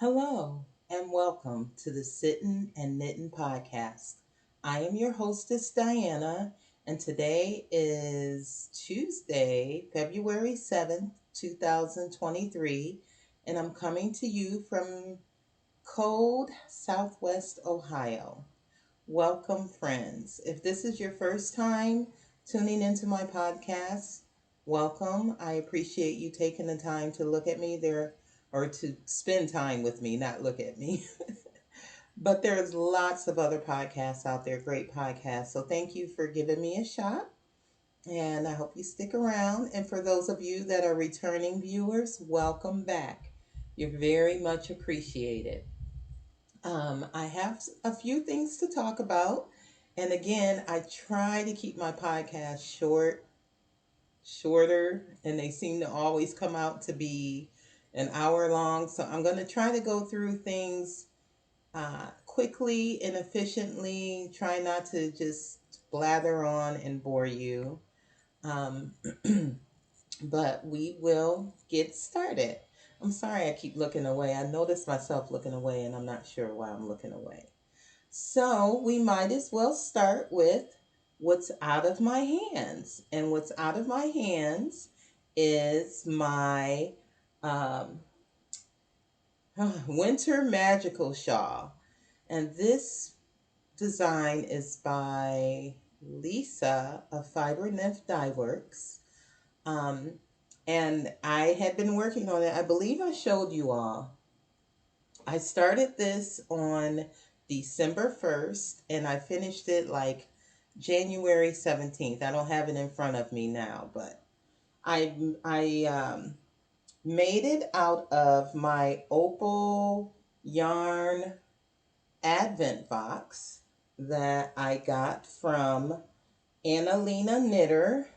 Hello, and welcome to the Sittin' and Knitting podcast. I am your hostess, Diana, and today is Tuesday, February 7th, 2023, and I'm coming to you from cold Southwest Ohio. Welcome, friends. If this is your first time tuning into my podcast, welcome. I appreciate you taking the time to look at me there or to spend time with me, not look at me. But there's lots of other podcasts out there, great podcasts. So thank you for giving me a shot. And I hope you stick around. And for those of you that are returning viewers, welcome back. You're very much appreciated. I have a few things to talk about. And again, I try to keep my podcast shorter, and they seem to always come out to be an hour long. So I'm going to try to go through things quickly and efficiently, try not to just blather on and bore you. Um, but we will get started. I'm sorry I keep looking away. I notice myself looking away, and I'm not sure why I'm looking away. So we might as well start with what's out of my hands. And what's out of my hands is my um, winter magical shawl. And this design is by Lisa of Fiber Nymph Dye Works. Um, and I had been working on it. I believe I showed you all. I started this on December 1st and I finished it like January 17th. I don't have it in front of me now, but I made it out of my opal yarn advent box that I got from Annalena Knitter.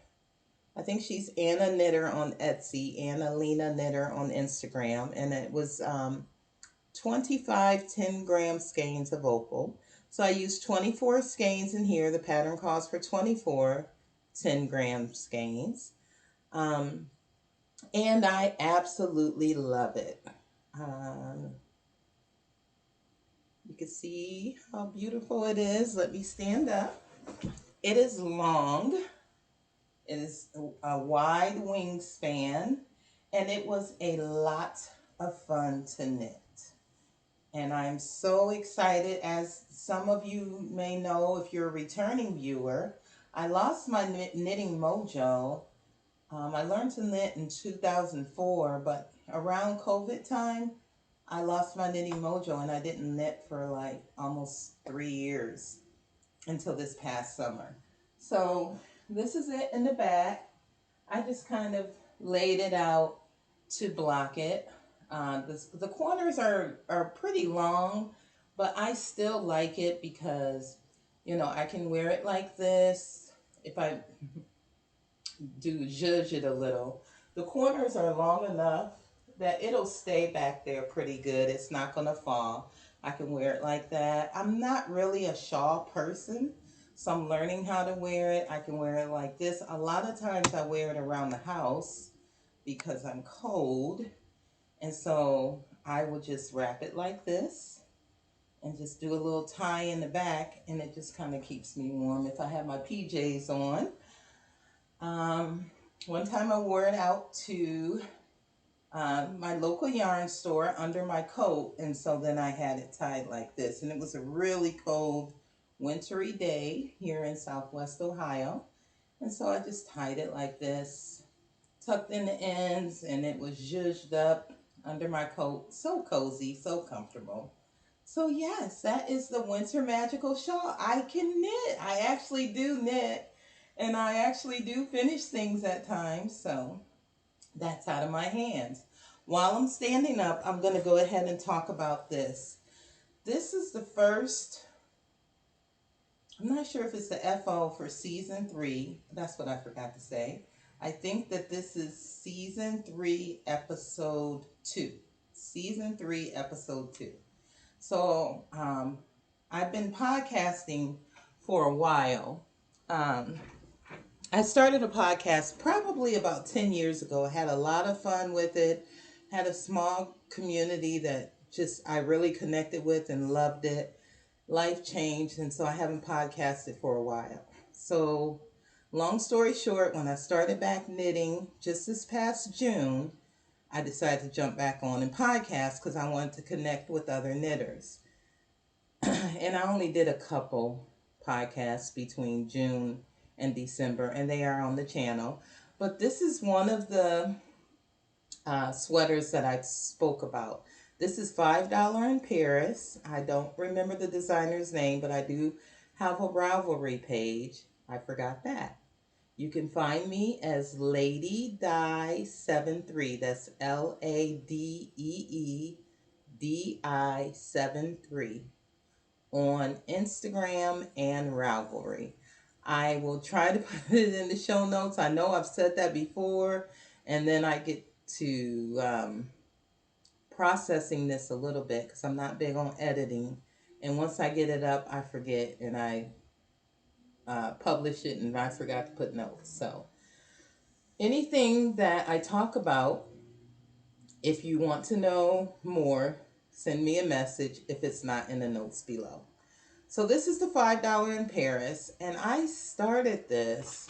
I think she's Anna Knitter on Etsy, Annalena Knitter on Instagram, and it was 25 10-gram skeins of opal. So I used 24 skeins in here. The pattern calls for 24 10-gram skeins. Um, and I absolutely love it. Um, you can see how beautiful it is. Let me stand up. It is long. It is a wide wingspan. And it was a lot of fun to knit. And I'm so excited. As some of you may know, if you're a returning viewer, I lost my knitting mojo. I learned to knit in 2004, but around COVID time, I lost my knitting mojo and I didn't knit for like almost 3 years until this past summer. So this is it in the back. I just kind of laid it out to block it. The corners are pretty long, but I still like it because, I can wear it like this. If I do judge it a little, the corners are long enough that it'll stay back there pretty good. It's not going to fall. I can wear it like that. I'm not really a shawl person, so I'm learning how to wear it. I can wear it like this. A lot of times I wear it around the house because I'm cold. And so I will just wrap it like this and just do a little tie in the back, and it just kind of keeps me warm if I have my PJs on. Um, One time I wore it out to my local yarn store under my coat, and so then I had it tied like this. And it was a really cold, wintry day here in Southwest Ohio. And so I just tied it like this, tucked in the ends, and it was zhuzhed up under my coat. So cozy, so comfortable. So yes, that is the winter magical shawl. I can knit. I actually do knit, and I actually do finish things at times. So that's out of my hands. While I'm standing up, I'm going to go ahead and talk about this. This is the first, I'm not sure if it's the FO for season 3. That's what I forgot to say. I think that this is season 3, episode 2. Season 3, episode 2. So I've been podcasting for a while. Um, I started a podcast probably about 10 years ago. I had a lot of fun with it. Had a small community that just I really connected with and loved it. Life changed, and so I haven't podcasted for a while. So, long story short, when I started back knitting just this past June, I decided to jump back on and podcast because I wanted to connect with other knitters. And I only did a couple podcasts between June and December, and they are on the channel. But this is one of the sweaters that I spoke about. This is $5 in Paris. I don't remember the designer's name, but I do have a Ravelry page. I forgot that. You can find me as Lady Die 73. That's LADEEDI 73 on Instagram and Ravelry. I will try to put it in the show notes. I know I've said that before, and then I get to processing this a little bit because I'm not big on editing. And once I get it up, I forget and I publish it and I forgot to put notes. So anything that I talk about, if you want to know more, send me a message if it's not in the notes below. So this is the $5 in Paris, and I started this.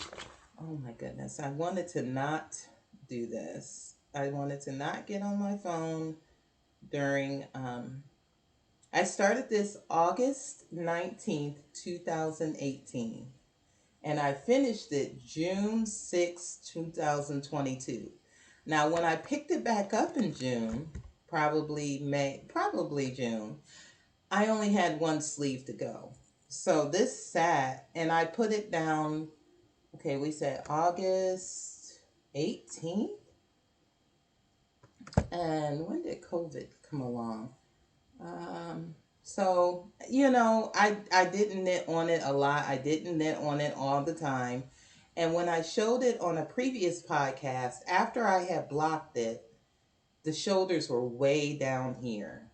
Oh my goodness, I wanted to not do this. I wanted to not get on my phone during, I started this August 19th, 2018, and I finished it June 6th, 2022. Now, when I picked it back up in June, probably June, I only had one sleeve to go. So this sat, and I put it down, okay, we said August 18th. And when did COVID come along? So, I didn't knit on it a lot. I didn't knit on it all the time. And when I showed it on a previous podcast, after I had blocked it, the shoulders were way down here.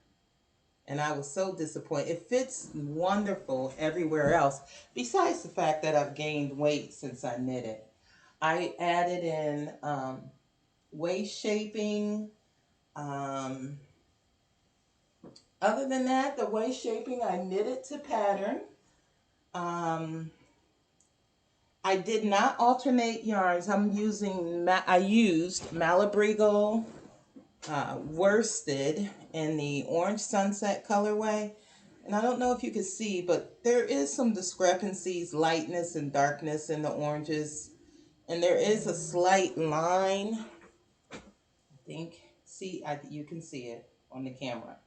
And I was so disappointed. It fits wonderful everywhere else, besides the fact that I've gained weight since I knit it. I added in waist shaping. Other than that, the waist shaping, I knitted to pattern. I did not alternate yarns. I used Malabrigo worsted in the orange sunset colorway. And I don't know if you can see, but there is some discrepancies, lightness and darkness in the oranges. And there is a slight line. I think, you can see it on the camera.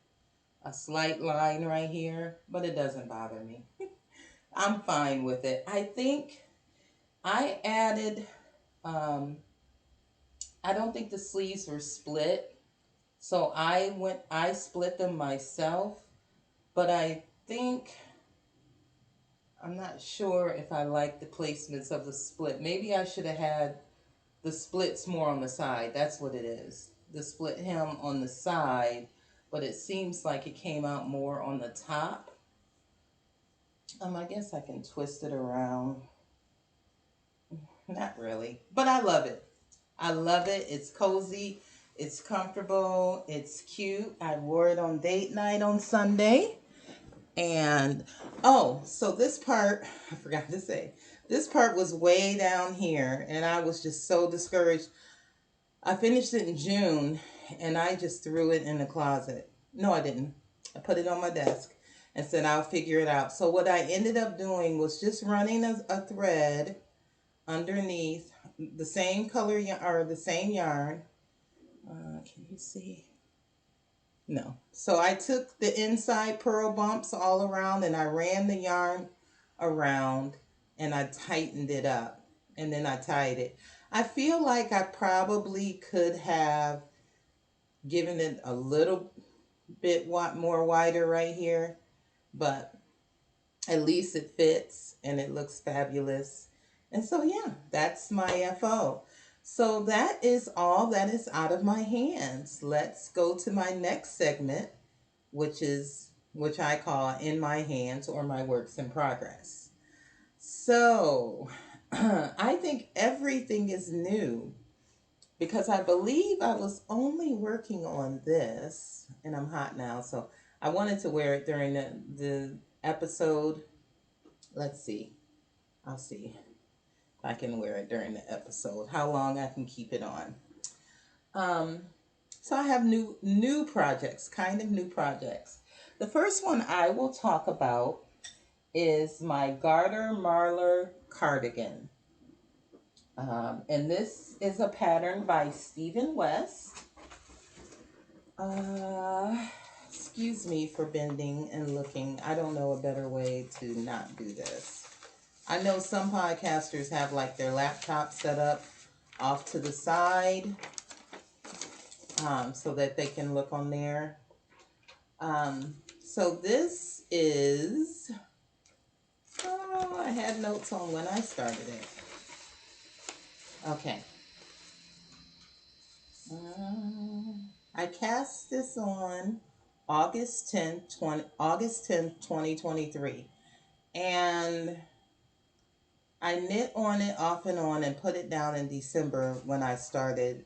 A slight line right here, but it doesn't bother me. I'm fine with it. I think I added, I don't think the sleeves were split. So I split them myself, but I'm not sure if I like the placements of the split. Maybe I should have had the splits more on the side. That's what it is. The split hem on the side, but it seems like it came out more on the top. I guess I can twist it around. Not really, but I love it. I love it. It's cozy. It's comfortable. It's cute. I wore it on date night on Sunday. And, oh, so this part, I forgot to say, this part was way down here. And I was just so discouraged. I finished it in June. And I just threw it in the closet. No, I didn't. I put it on my desk and said I'll figure it out. So what I ended up doing was just running a thread underneath the same color or the same yarn. Can you see? No. So I took the inside purl bumps all around and I ran the yarn around and I tightened it up and then I tied it. I feel like I probably could have given it a little bit more wider right here, but at least it fits and it looks fabulous. And so, yeah, that's my FO. So that is all that is out of my hands. Let's go to my next segment, which I call In My Hands or My Works in Progress. So I think everything is new because I believe I was only working on this, and I'm hot now, so I wanted to wear it during the episode. Let's see. I'll see if I can wear it during the episode. How long I can keep it on. Um, so I have new projects, kind of new projects. The first one I will talk about is my Garter Marler cardigan. And this is a pattern by Stephen West. Uh, Excuse me for bending and looking. I don't know a better way to not do this. I know some podcasters have like their laptop set up off to the side, so that they can look on there. So this is, oh, I had notes on when I started it. Okay. I cast this on August 10th, 2023. And I knit on it off and on and put it down in December when I started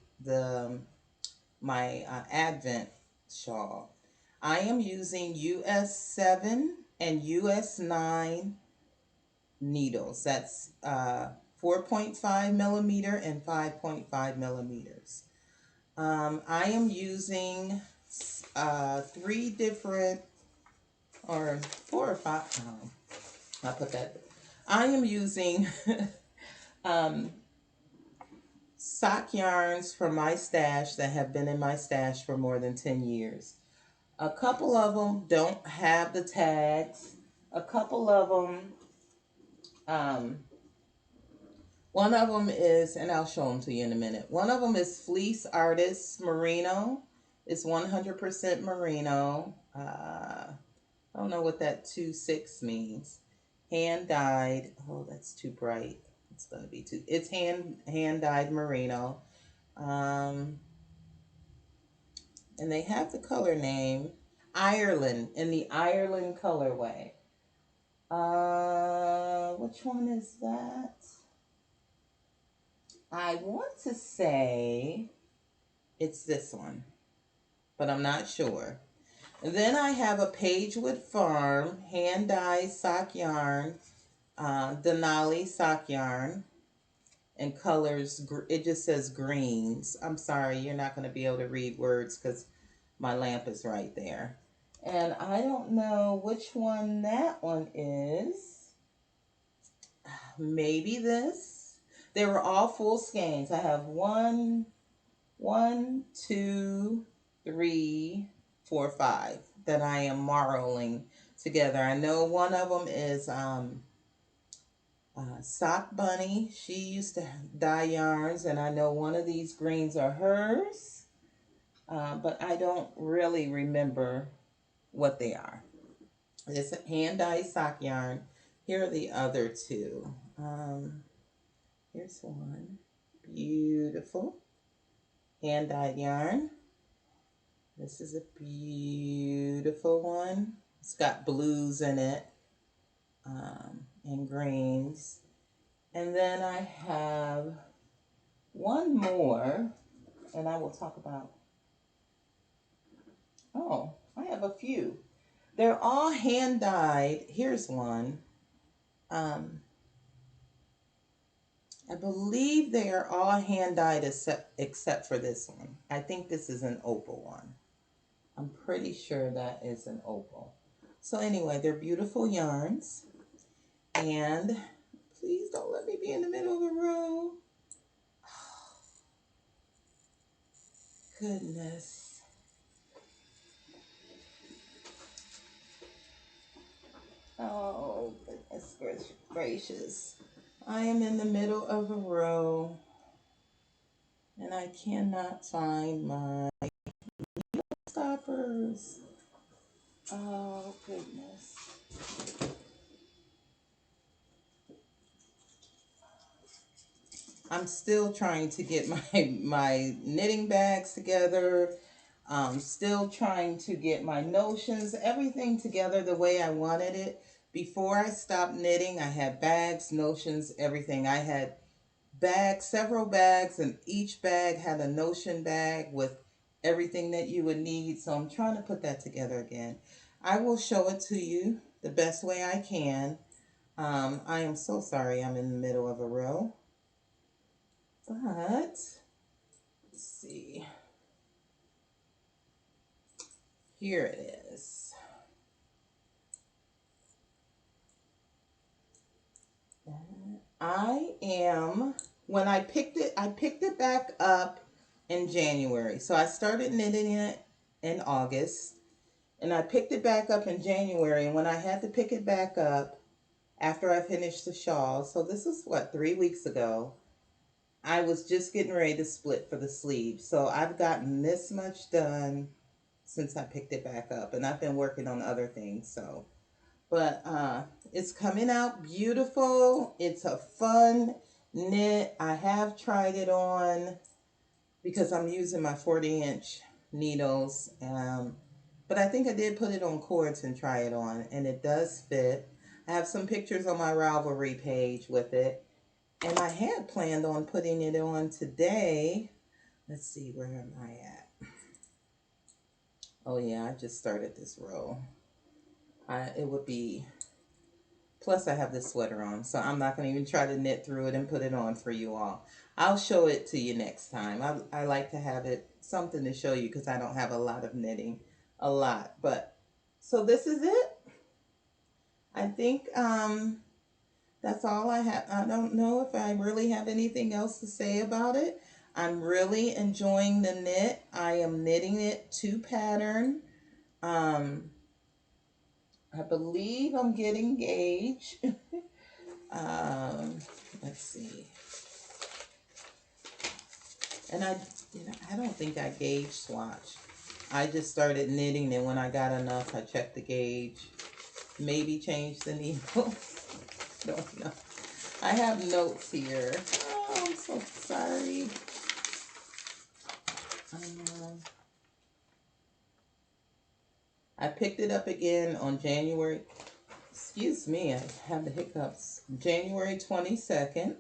my Advent shawl. I am using US 7 and US 9 needles. That's 4.5 millimeter and 5.5 millimeters. I am using three different, or four or five. I put that. I am using um, sock yarns from my stash that have been in my stash for more than 10 years. A couple of them don't have the tags. A couple of them, um, one of them is, and I'll show them to you in a minute. One of them is Fleece Artist Merino. It's 100% merino. I don't know what that 2-6 means. Hand dyed. Oh, that's too bright. It's gonna be too. It's hand dyed merino. Um, and they have the color name Ireland, in the Ireland colorway. Which one is that? I want to say it's this one, but I'm not sure. And then I have a Pagewood Farm hand dyed sock yarn, Denali sock yarn, and colors. It just says greens. I'm sorry, you're not going to be able to read words because my lamp is right there. And I don't know which one that one is. Maybe this. They were all full skeins. I have one, two, three, four, five that I am marling together. I know one of them is Sock Bunny. She used to dye yarns, and I know one of these greens are hers, but I don't really remember what they are. It's a hand dyed sock yarn. Here are the other two. Here's one. Beautiful. Hand dyed yarn. This is a beautiful one. It's got blues in it, and greens. And then I have one more, and I will talk about, oh, I have a few. They're all hand dyed. Here's one. I believe they are all hand dyed except for this one. I think this is an opal one. I'm pretty sure that is an opal. So anyway, they're beautiful yarns. And please don't let me be in the middle of the row. Goodness. Oh, goodness gracious. I am in the middle of a row and I cannot find my stoppers. Oh, goodness. I'm still trying to get my knitting bags together. Still trying to get my notions, everything together the way I wanted it. Before I stopped knitting, I had bags, notions, everything. I had bags, several bags, and each bag had a notion bag with everything that you would need. So I'm trying to put that together again. I will show it to you the best way I can. I am so sorry I'm in the middle of a row, but let's see. Here it is. I am, when I picked it back up in January. So I started knitting it in August and I picked it back up in January. And when I had to pick it back up after I finished the shawl, so this is what, 3 weeks ago, I was just getting ready to split for the sleeve. So I've gotten this much done since I picked it back up. And I've been working on other things. So but it's coming out beautiful. It's a fun knit. I have tried it on because I'm using my 40-inch needles. But I think I did put it on cords and try it on, and it does fit. I have some pictures on my Ravelry page with it, and I had planned on putting it on today. Let's see, where am I at? Oh yeah, I just started this row. It would be, plus I have this sweater on, so I'm not going to even try to knit through it and put it on for you all. I'll show it to you next time. I like to have it something to show you because I don't have a lot of knitting, a lot. But so this is it. I think that's all I have. I don't know if I really have anything else to say about it. I'm really enjoying the knit. I am knitting it to pattern. Um, I believe I'm getting gauge. um, let's see. And I don't think I gauge swatch. I just started knitting, and when I got enough, I checked the gauge. Maybe change the needle. Don't know. I have notes here. Oh, I'm so sorry. I picked it up again on January. Excuse me, I have the hiccups. January 22nd.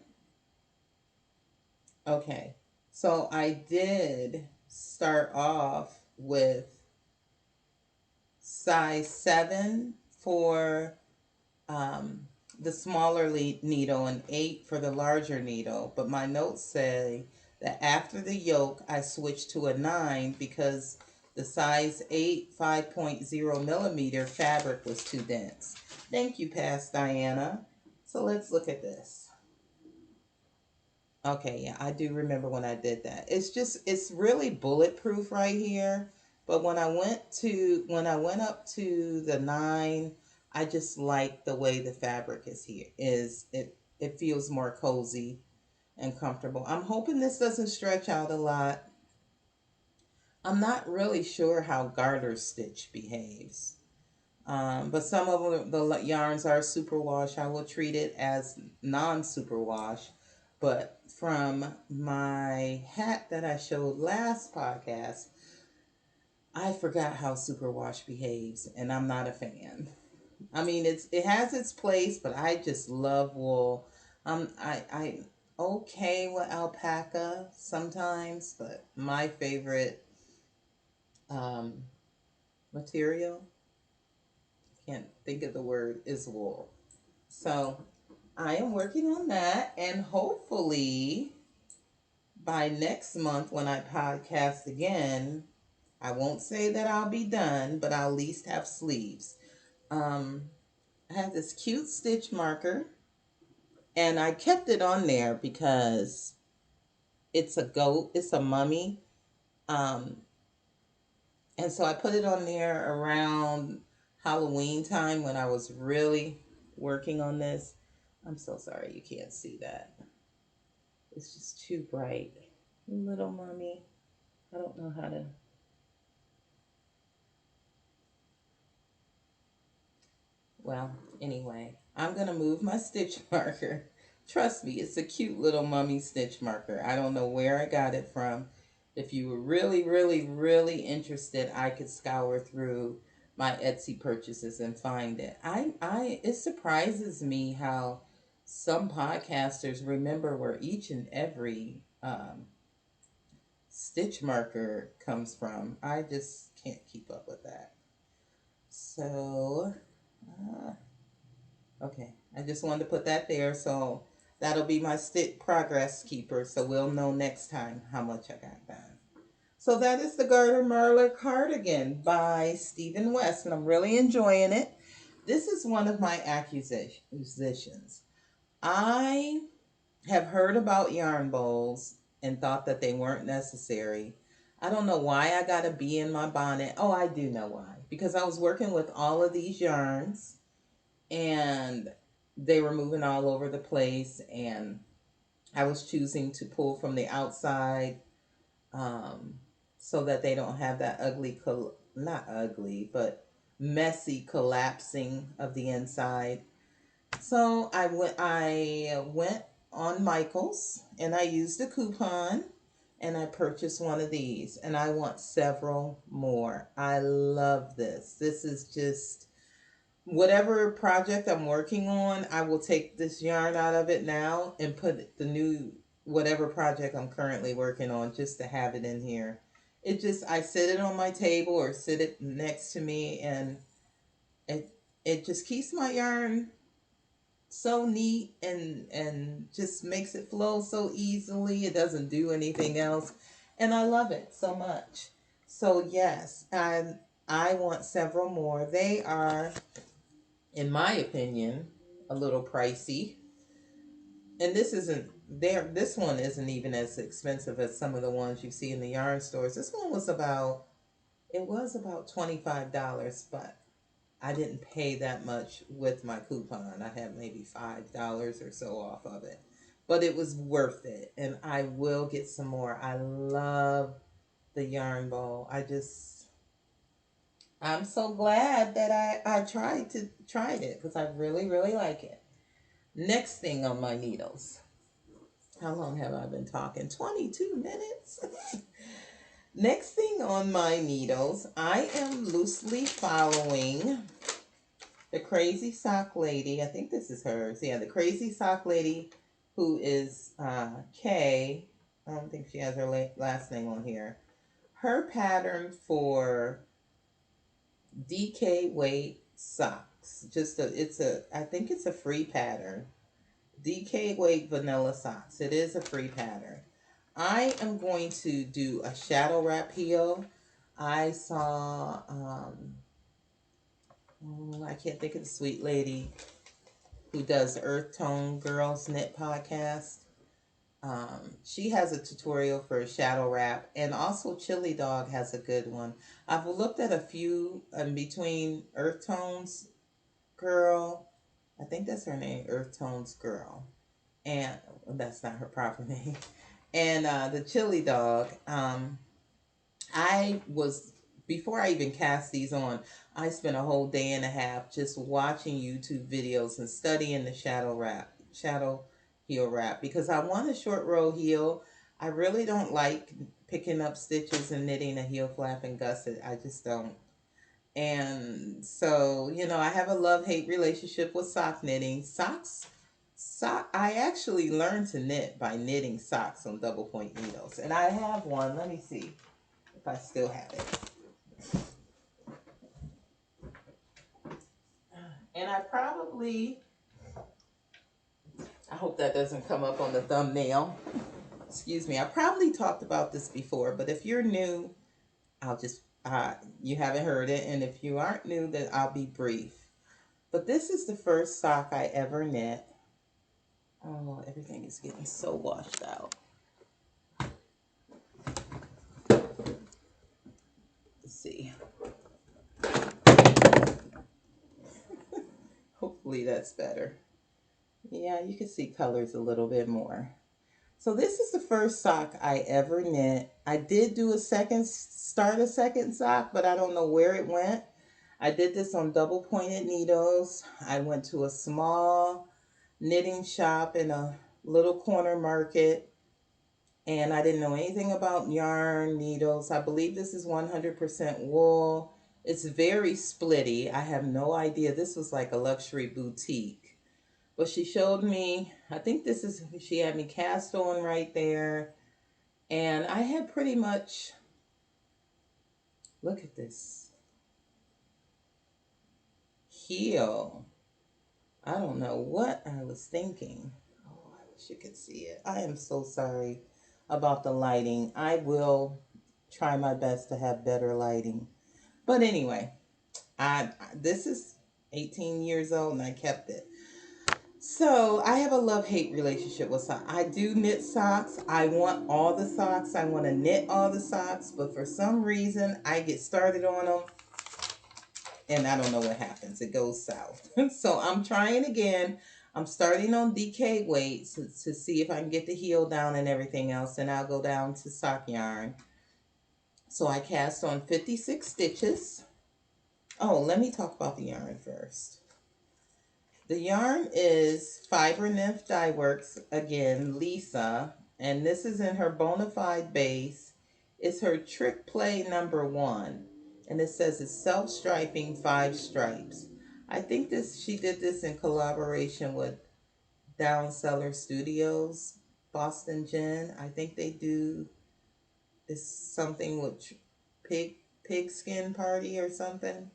Okay. So I did start off with size 7 for the smaller needle and 8 for the larger needle. But my notes say that after the yoke, I switched to a 9 because the size 8 5.0 millimeter fabric was too dense. Thank you, past Diana. So let's look at this. Okay, yeah, I do remember when I did that. It's really bulletproof right here. But when I went up to the 9, I just like the way the fabric is here. It feels more cozy and comfortable. I'm hoping this doesn't stretch out a lot. I'm not really sure how garter stitch behaves. But some of the yarns are superwash. I will treat it as non-superwash. But from my hat that I showed last podcast, I forgot how superwash behaves, and I'm not a fan. I mean, it has its place, but I just love wool. I okay with alpaca sometimes, but my favorite um, material, can't think of the word, is wool. So I am working on that, and hopefully by next month when I podcast again, I won't say that I'll be done, but I'll at least have sleeves. Um, I have this cute stitch marker, and I kept it on there because it's a goat, it's a mummy. Um, and so I put it on there around Halloween time when I was really working on this. I'm so sorry you can't see that. It's just too bright. Little mummy. I don't know how to. Well, anyway, I'm going to move my stitch marker. Trust me, it's a cute little mummy stitch marker. I don't know where I got it from. If you were really, really, really interested, I could scour through my Etsy purchases and find it. It surprises me how some podcasters remember where each and every stitch marker comes from. I just can't keep up with that. So, uh, okay, I just wanted to put that there. So that'll be my stitch progress keeper. So we'll know next time how much I got done. So that is the Garter Marler cardigan by Stephen West, and I'm really enjoying it. This is one of my acquisitions. I have heard about yarn bowls and thought that they weren't necessary. I don't know why I got a bee in my bonnet. Oh, I do know why. Because I was working with all of these yarns and they were moving all over the place, and I was choosing to pull from the outside, um, so that they don't have that not ugly, but messy collapsing of the inside. So I went on Michael's and I used a coupon and I purchased one of these, and I want several more. I love this. This is just whatever project I'm working on, I will take this yarn out of it now and put the new whatever project I'm currently working on just to have it in here. It just I sit it on my table or sit it next to me, and it it just keeps my yarn so neat and just makes it flow so easily. It doesn't do anything else, and I love it so much. So yes, I want several more. They are, in my opinion, a little pricey. And this one isn't even as expensive as some of the ones you see in the yarn stores. This one was about $25, but I didn't pay that much with my coupon. I had maybe $5 or so off of it. But it was worth it, and I will get some more. I love the yarn bowl. I'm so glad that I tried it because I really, really like it. Next thing on my needles. How long have I been talking? 22 minutes? Next thing on my needles, I am loosely following the Crazy Sock Lady. I think this is hers. Yeah, the Crazy Sock Lady, who is Kay. I don't think she has her last name on here. Her pattern for DK weight socks. I think it's a free pattern. DK weight vanilla socks. It is a free pattern. I am going to do a shadow wrap heel. I saw, I can't think of the sweet lady who does Earth Tone Girls Knit podcast. She has a tutorial for a shadow wrap, and also Chili Dog has a good one. I've looked at a few between Earth Tones Girl. I think that's her name, Earth Tones Girl, and that's not her proper name. And the Chili Dog. I was Before I even cast these on, I spent a whole day and a half just watching YouTube videos and studying the shadow heel wrap, because I want a short row heel. I really don't like picking up stitches and knitting a heel flap and gusset. I just don't. And so, I have a love-hate relationship with sock knitting. I actually learned to knit by knitting socks on double point needles. And I have one. Let me see if I still have it. And I hope that doesn't come up on the thumbnail. Excuse me. I probably talked about this before, but if you're new, I'll just, you haven't heard it. And if you aren't new, then I'll be brief. But this is the first sock I ever knit. Oh, everything is getting so washed out. Let's see. Hopefully that's better. Yeah, you can see colors a little bit more. So this is the first sock I ever knit. I did do start a second sock, but I don't know where it went. I did this on double pointed needles. I went to a small knitting shop in a little corner market, and I didn't know anything about yarn, needles. I believe this is 100% wool. It's very splitty. I have no idea. This was like a luxury boutique. But she showed me, I think this is, she had me cast on right there. And I had pretty much, look at this heel. I don't know what I was thinking. Oh, I wish you could see it. I am so sorry about the lighting. I will try my best to have better lighting. But anyway, this is 18 years old and I kept it. So I have a love-hate relationship with socks. I do knit socks. I want all the socks. I want to knit all the socks, but for some reason I get started on them and I don't know what happens. It goes south. So I'm trying again. I'm starting on DK weights to see if I can get the heel down and everything else, and I'll go down to sock yarn. So I cast on 56 stitches. Oh, let me talk about the yarn first. The yarn is Fiber Nymph Dye Works, again, Lisa, and this is in her Bonafide base. It's her Trick Play #1, and it says it's self-striping 5 stripes. I think she did this in collaboration with Down Cellar Studios, Boston Gin. I think they do this something with pigskin party or something.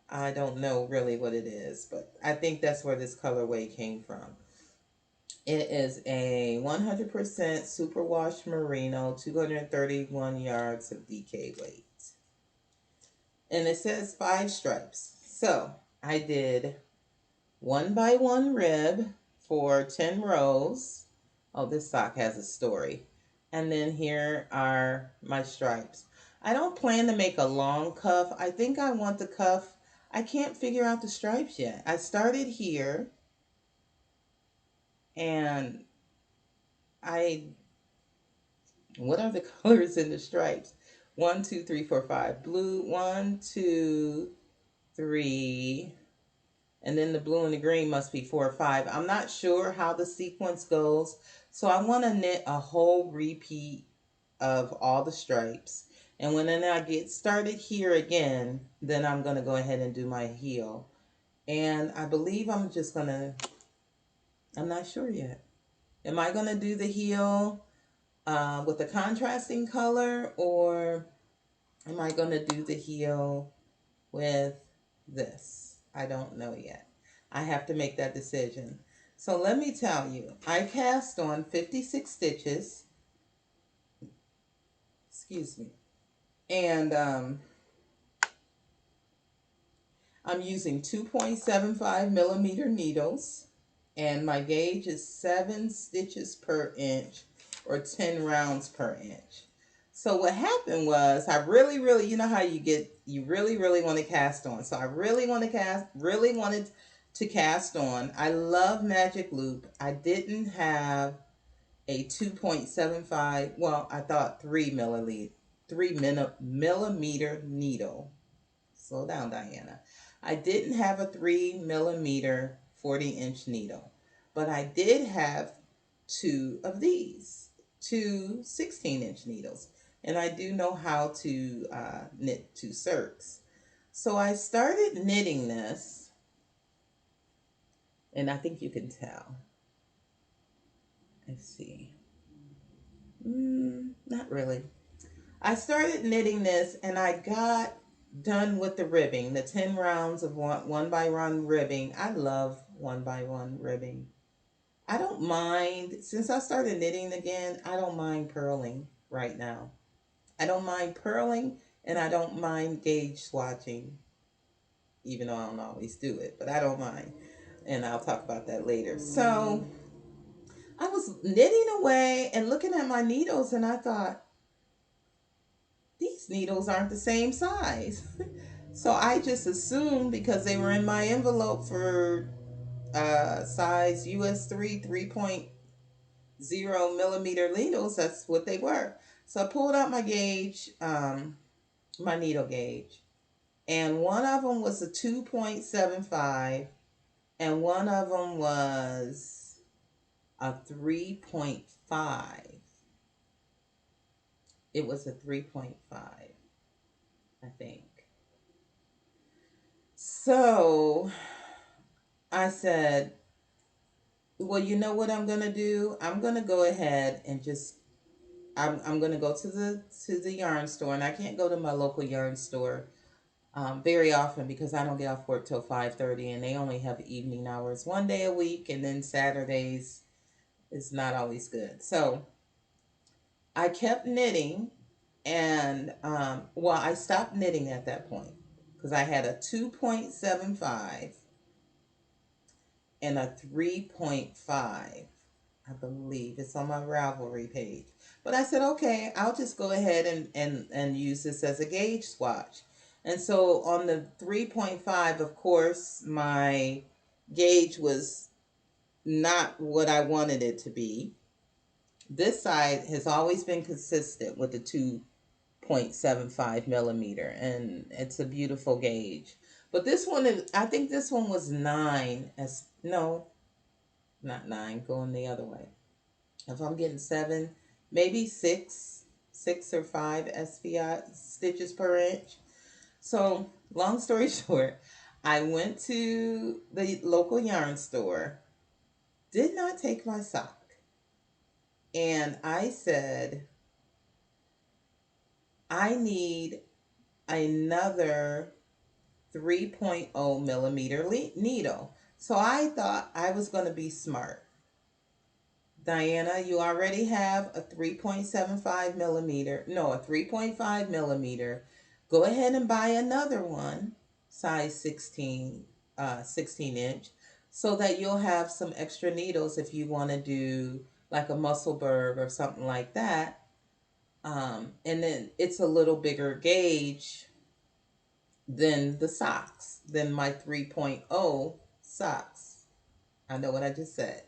I don't know really what it is, but I think that's where this colorway came from. It is a 100% superwash merino, 231 yards of DK weight. And it says 5 stripes. So I did 1 by 1 rib for 10 rows. Oh, this sock has a story. And then here are my stripes. I don't plan to make a long cuff. I think I want the cuff. I can't figure out the stripes yet. I started here and I, what are the colors in the stripes? 1, 2, 3, 4, 5. Blue, 1, 2, 3. And then the blue and the green must be 4 or 5. I'm not sure how the sequence goes. So I want to knit a whole repeat of all the stripes. And when then I get started here again, then I'm going to go ahead and do my heel. And I believe I'm just going to, I'm not sure yet. Am I going to do the heel with a contrasting color, or am I going to do the heel with this? I don't know yet. I have to make that decision. So let me tell you, I cast on 56 stitches. Excuse me. And I'm using 2.75 millimeter needles. And my gauge is 7 stitches per inch or 10 rounds per inch. So what happened was I really, you know how you really want to cast on. So I really wanted to cast on. I love Magic Loop. I didn't have a 2.75, well, I thought 3 millimeter needle. Slow down, Diana. I didn't have a 3 millimeter 40-inch needle, but I did have 2 of these, 2 16-inch needles. And I do know how to knit 2 circs. So I started knitting this, and I think you can tell. Let's see. Not really. I started knitting this and I got done with the ribbing, the 10 rounds of one by one ribbing. I love 1 by 1 ribbing. I don't mind, since I started knitting again, I don't mind purling right now. I don't mind purling and I don't mind gauge swatching, even though I don't always do it, but I don't mind. And I'll talk about that later. So I was knitting away and looking at my needles and I thought, these needles aren't the same size. So I just assumed because they were in my envelope for size US 3.0 millimeter needles, that's what they were. So I pulled out my gauge, my needle gauge, and one of them was a 2.75 and one of them was a 3.5. It was a 3.5, I think. So I said, Well, you know what I'm gonna do? I'm gonna go ahead and just I'm gonna go to the yarn store, and I can't go to my local yarn store very often because I don't get off work till 5:30, and they only have evening hours one day a week, and then Saturdays is not always good. So I kept knitting, and well, I stopped knitting at that point because I had a 2.75 and a 3.5. I believe it's on my Ravelry page. But I said, okay, I'll just go ahead and use this as a gauge swatch. And so on the 3.5, of course, my gauge was not what I wanted it to be. This side has always been consistent with the 2.75 millimeter, and it's a beautiful gauge. But this one is, I think this one was 9 as, no, not 9, going the other way. If I'm getting 7, maybe 6 or 5 SPI stitches per inch. So, long story short, I went to the local yarn store, did not take my sock, and I said, I need another 3.0 millimeter needle. So I thought I was going to be smart. Diana, you already have a 3.75 millimeter, no, a 3.5 millimeter. Go ahead and buy another one, size 16, 16 inch, so that you'll have some extra needles if you want to do like a Musselburgh or something like that. And then it's a little bigger gauge than the socks, than my 3.0 socks. I know what I just said.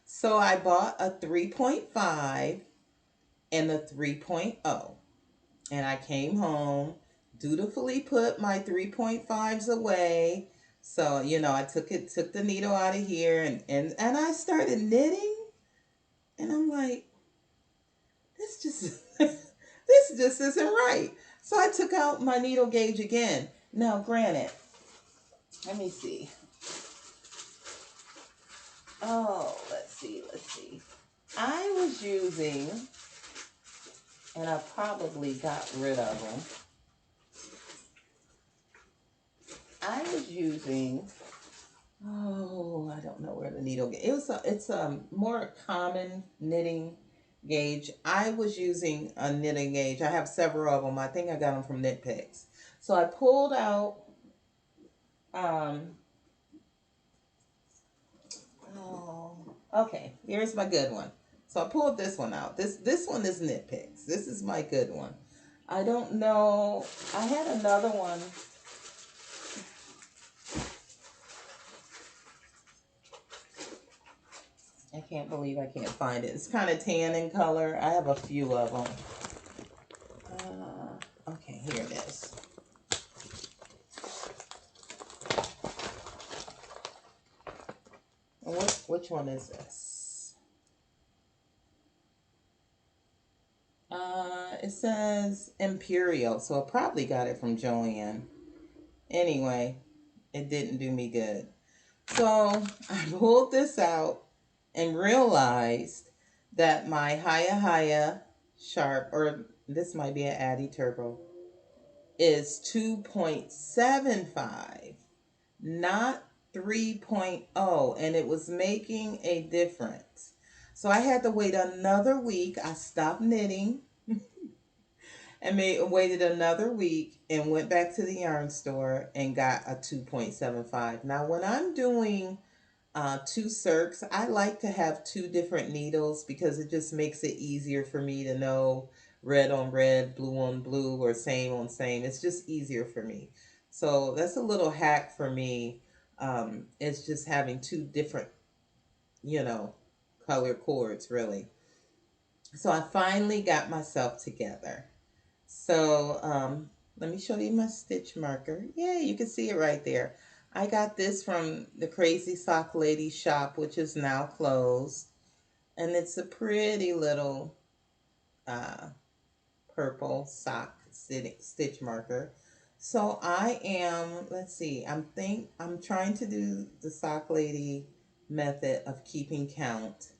So I bought a 3.5 and a 3.0. And I came home, dutifully put my 3.5s away. So, I took the needle out of here, and I started knitting, and I'm like, this just this just isn't right. So I took out my needle gauge again. Now, granted, let me see. Oh, let's see. I was using, and I probably got rid of them. I was using, oh, I don't know where the needle gauge. It's a more common knitting gauge. I was using a knitting gauge. I have several of them. I think I got them from Knit Picks. So I pulled out, um, oh, okay, here's my good one. So I pulled this one out. This one is Knit Picks. This is my good one. I don't know. I had another one. I can't believe I can't find it. It's kind of tan in color. I have a few of them. Okay, here it is. Which one is this? It says Imperial, so I probably got it from Joann. Anyway, it didn't do me good. So I pulled this out and realized that my Haya Sharp, or this might be an Addy Turbo, is 2.75, not 3.0, and it was making a difference. So I had to wait another week. I stopped knitting and waited another week and went back to the yarn store and got a 2.75. Now, when I'm doing two circs, I like to have two different needles because it just makes it easier for me to know red on red, blue on blue, or same on same. It's just easier for me. So that's a little hack for me. It's just having two different, you know, color cords, really. So I finally got myself together. So let me show you my stitch marker. Yeah, you can see it right there. I got this from the Crazy Sock Lady shop, which is now closed. And it's a pretty little uh, purple sock stitch marker. So I am, let's see, I'm trying to do the Sock Lady method of keeping count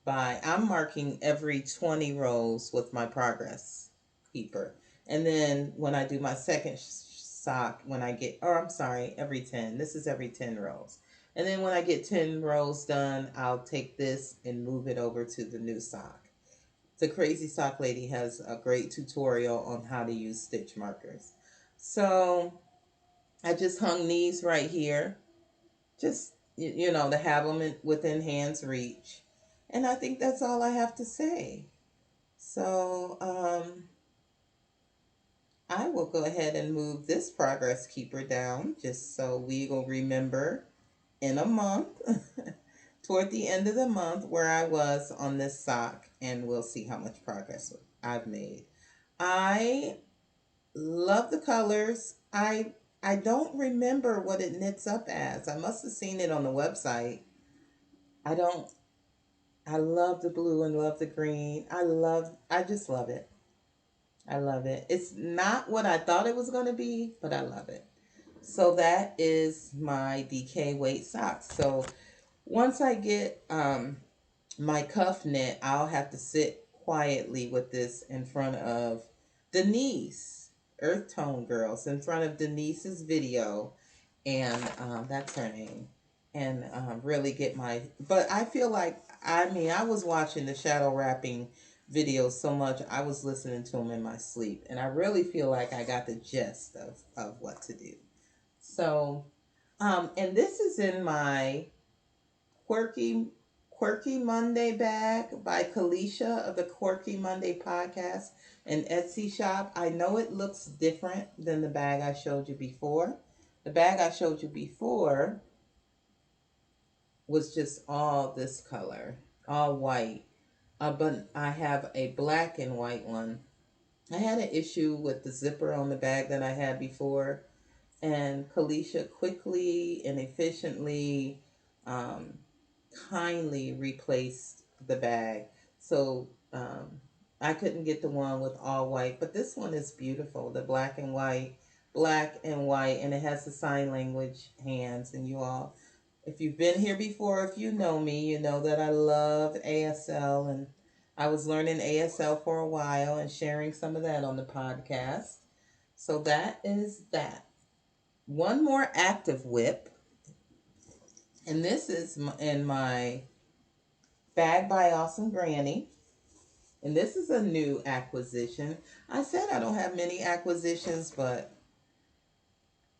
by I'm marking every 20 rows with my progress keeper. And then when I do my second sock, when I get, or I'm sorry, every 10. This is every 10 rows. And then when I get 10 rows done, I'll take this and move it over to the new sock. The Crazy Sock Lady has a great tutorial on how to use stitch markers. So I just hung these right here, just, to have them within hand's reach. And I think that's all I have to say. So I will go ahead and move this progress keeper down just so we will remember in a month, toward the end of the month, where I was on this sock, and we'll see how much progress I've made. I love the colors. I don't remember what it knits up as. I must have seen it on the website. I don't I love the blue and love the green. I just love it. I love it. It's not what I thought it was going to be, but I love it. So that is my DK weight socks. So once I get my cuff knit, I'll have to sit quietly with this in front of Denise, Earth Tone Girls, in front of Denise's video, and that's her name, and really get my. But I feel like, I mean, I was watching the shadow wrapping videos so much, I was listening to them in my sleep, and I really feel like I got the gist of what to do. So, and this is in my Quirky Quirky Monday bag by Kalisha of the Quirky Monday podcast and Etsy shop. I know it looks different than the bag I showed you before. The bag I showed you before was just all this color, all white. But I have a black and white one. I had an issue with the zipper on the bag that I had before, and Kalisha quickly and efficiently, um, kindly replaced the bag. So I couldn't get the one with all white, but this one is beautiful. The black and white, and it has the sign language hands. And you all, if you've been here before, if you know me, you know that I love ASL, and I was learning ASL for a while and sharing some of that on the podcast. So that is that. One more active whip, and this is in my Bag by Awesome Granny. And this is a new acquisition. I said I don't have many acquisitions, but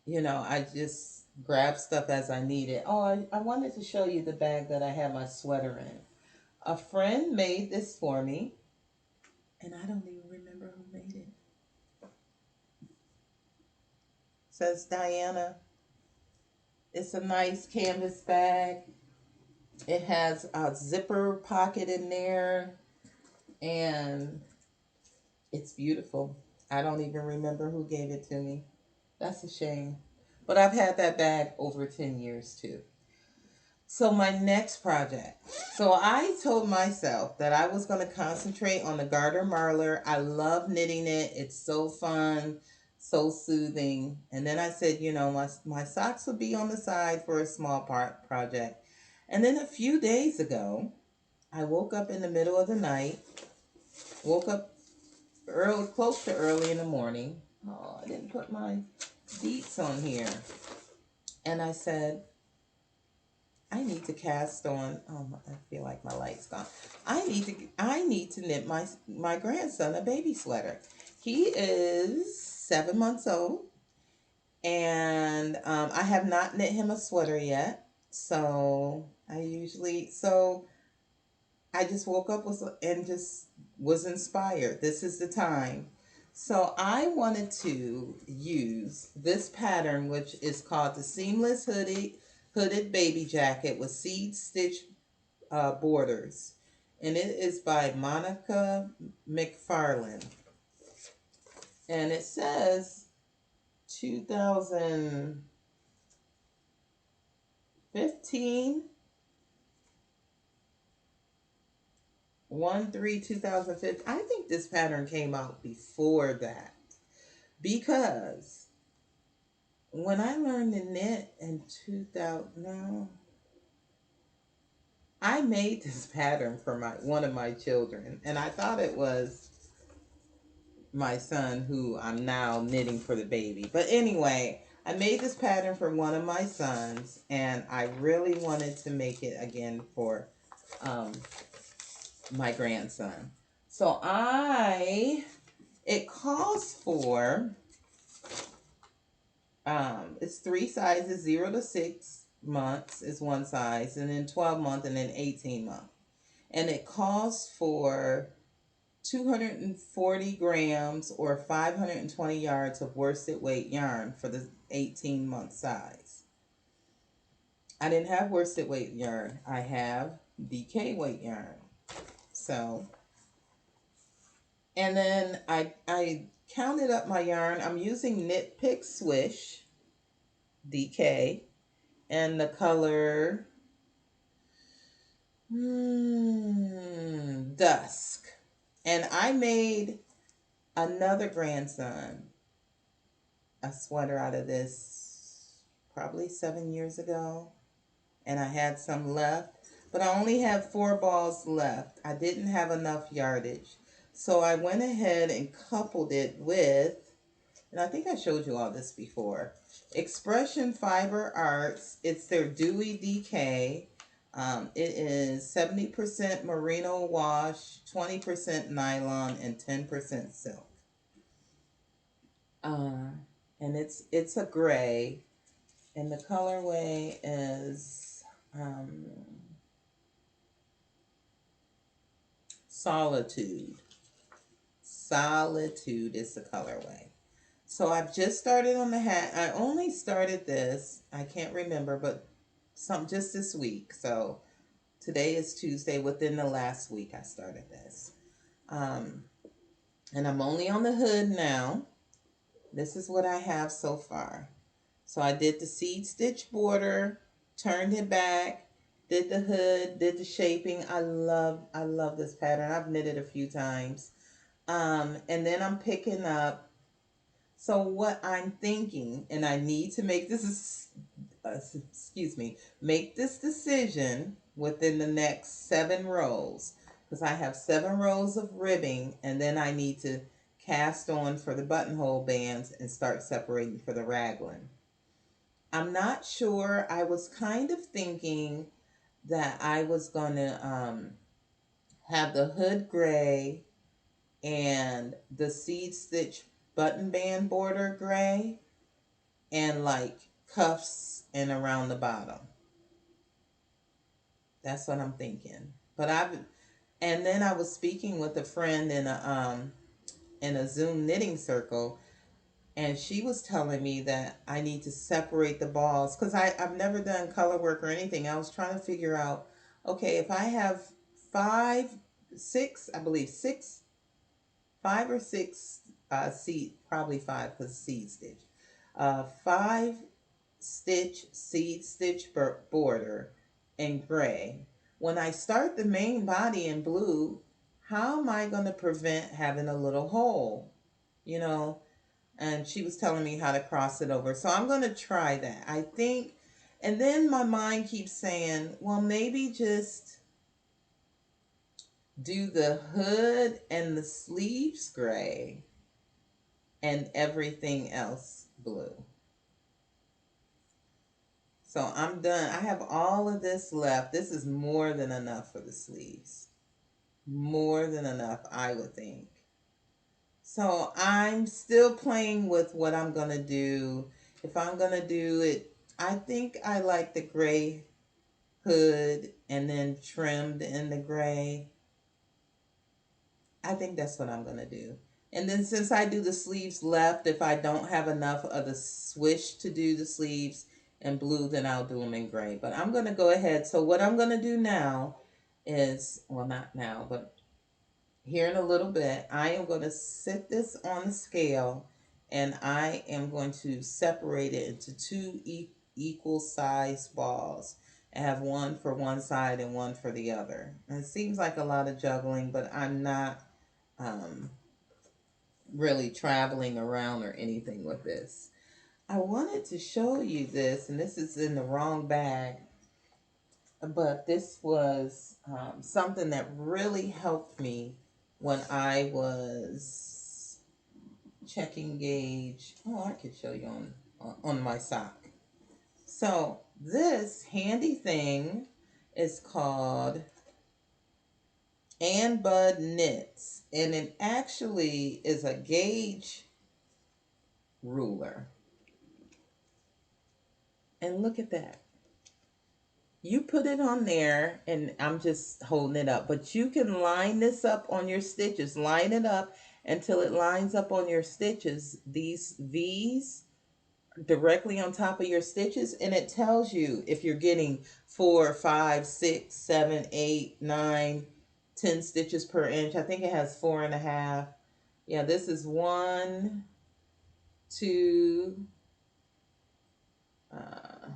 I just grab stuff as I need it. Oh, I wanted to show you the bag that I had my sweater in. A friend made this for me, and I don't even remember who made it. It says Dianna. It's a nice canvas bag. It has a zipper pocket in there, and it's beautiful. I don't even remember who gave it to me. That's a shame. But I've had that bag over 10 years too. So my next project. So I told myself that I was going to concentrate on the garter marler. I love knitting it. It's so fun, so soothing. And then I said, my socks will be on the side for a small project. And then a few days ago, I woke up in the middle of the night, woke up early, close to early in the morning. Oh, I didn't put my beats on here. And I said, I need to cast on. Oh, I feel like my light's gone. I need to knit my grandson a baby sweater. He is 7 months old, and I have not knit him a sweater yet. So I just woke up and just was inspired. This is the time. So I wanted to use this pattern, which is called the Seamless Hooded Baby Jacket with seed stitch borders. And it is by Monica McFarlane. And it says 2015, 1/3/2015. I think this pattern came out before that, because when I learned to knit in 2000, no, I made this pattern for my one of my children, and I thought it was my son who I'm now knitting for the baby. But anyway, I made this pattern for one of my sons, and I really wanted to make it again for um, my grandson. So it calls for, it's three sizes, 0 to 6 months is one size, and then 12 month, and then 18 month. And it calls for 240 grams or 520 yards of worsted weight yarn for the 18-month size. I didn't have worsted weight yarn. I have DK weight yarn. So, and then I counted up my yarn. I'm using Knit Pick Swish DK and the color Dusk. And I made another grandson a sweater out of this probably 7 years ago, and I had some left, but I only have 4 balls left. I didn't have enough yardage, so I went ahead and coupled it with, and I think I showed you all this before, Expression Fiber Arts. It's their Dewy DK. It is 70% merino wash, 20% nylon, and 10% silk. And it's a gray, and the colorway is Solitude. Solitude is the colorway. So I've just started on the hat. I only started this, I can't remember, but just this week. So today is Tuesday. Within the last week, I started this. And I'm only on the hood now. This is what I have so far. So I did the seed stitch border, turned it back, did the hood, did the shaping. I love this pattern. I've knitted a few times. And then I'm picking up. So what I'm thinking, and I need to make this, make this decision within the next 7 rows, because I have 7 rows of ribbing, and then I need to cast on for the buttonhole bands and start separating for the raglan. I'm not sure. I was kind of thinking that I was going to have the hood gray and the seed stitch button band border gray, and like cuffs and around the bottom. That's what I'm thinking. And then I was speaking with a friend in a Zoom knitting circle, and she was telling me that I need to separate the balls, because I've never done color work or anything. I was trying to figure out, okay, if I have five, six, I believe six, 5 or 6 seed, probably 5 because seed stitch, 5 stitch seed stitch border in gray. When I start the main body in blue, how am I going to prevent having a little hole? You know, and she was telling me how to cross it over. So I'm going to try that, I think. And then my mind keeps saying, well, maybe just do the hood and the sleeves gray and everything else blue. So I'm done. I have all of this left. This is more than enough for the sleeves. More than enough, I would think. So I'm still playing with what I'm going to do. If I'm going to do it, I think I like the gray hood and then trimmed in the gray. I think that's what I'm going to do. And then since I do the sleeves left, if I don't have enough of the swish to do the sleeves in blue, then I'll do them in gray. But I'm going to go ahead. So what I'm going to do now is, well, not now, but here in a little bit, I am going to sit this on the scale, and I am going to separate it into 2 equal size balls. I have one for one side and one for the other. And it seems like a lot of juggling, but I'm not really traveling around or anything with this. I wanted to show you this, and this is in the wrong bag. but this was something that really helped me when I was checking gauge. Oh, I could show you on my sock. So this handy thing is called Ann Bud Knits, and it actually is a gauge ruler. And look at that. You put it on there, and I'm just holding it up, but you can line this up on your stitches. Line it up until it lines up on your stitches, these V's directly on top of your stitches, and it tells you if you're getting 4, 5, 6, 7, 8, 9, 10 stitches per inch. I think it has 4.5. Yeah, this is one, two, uh,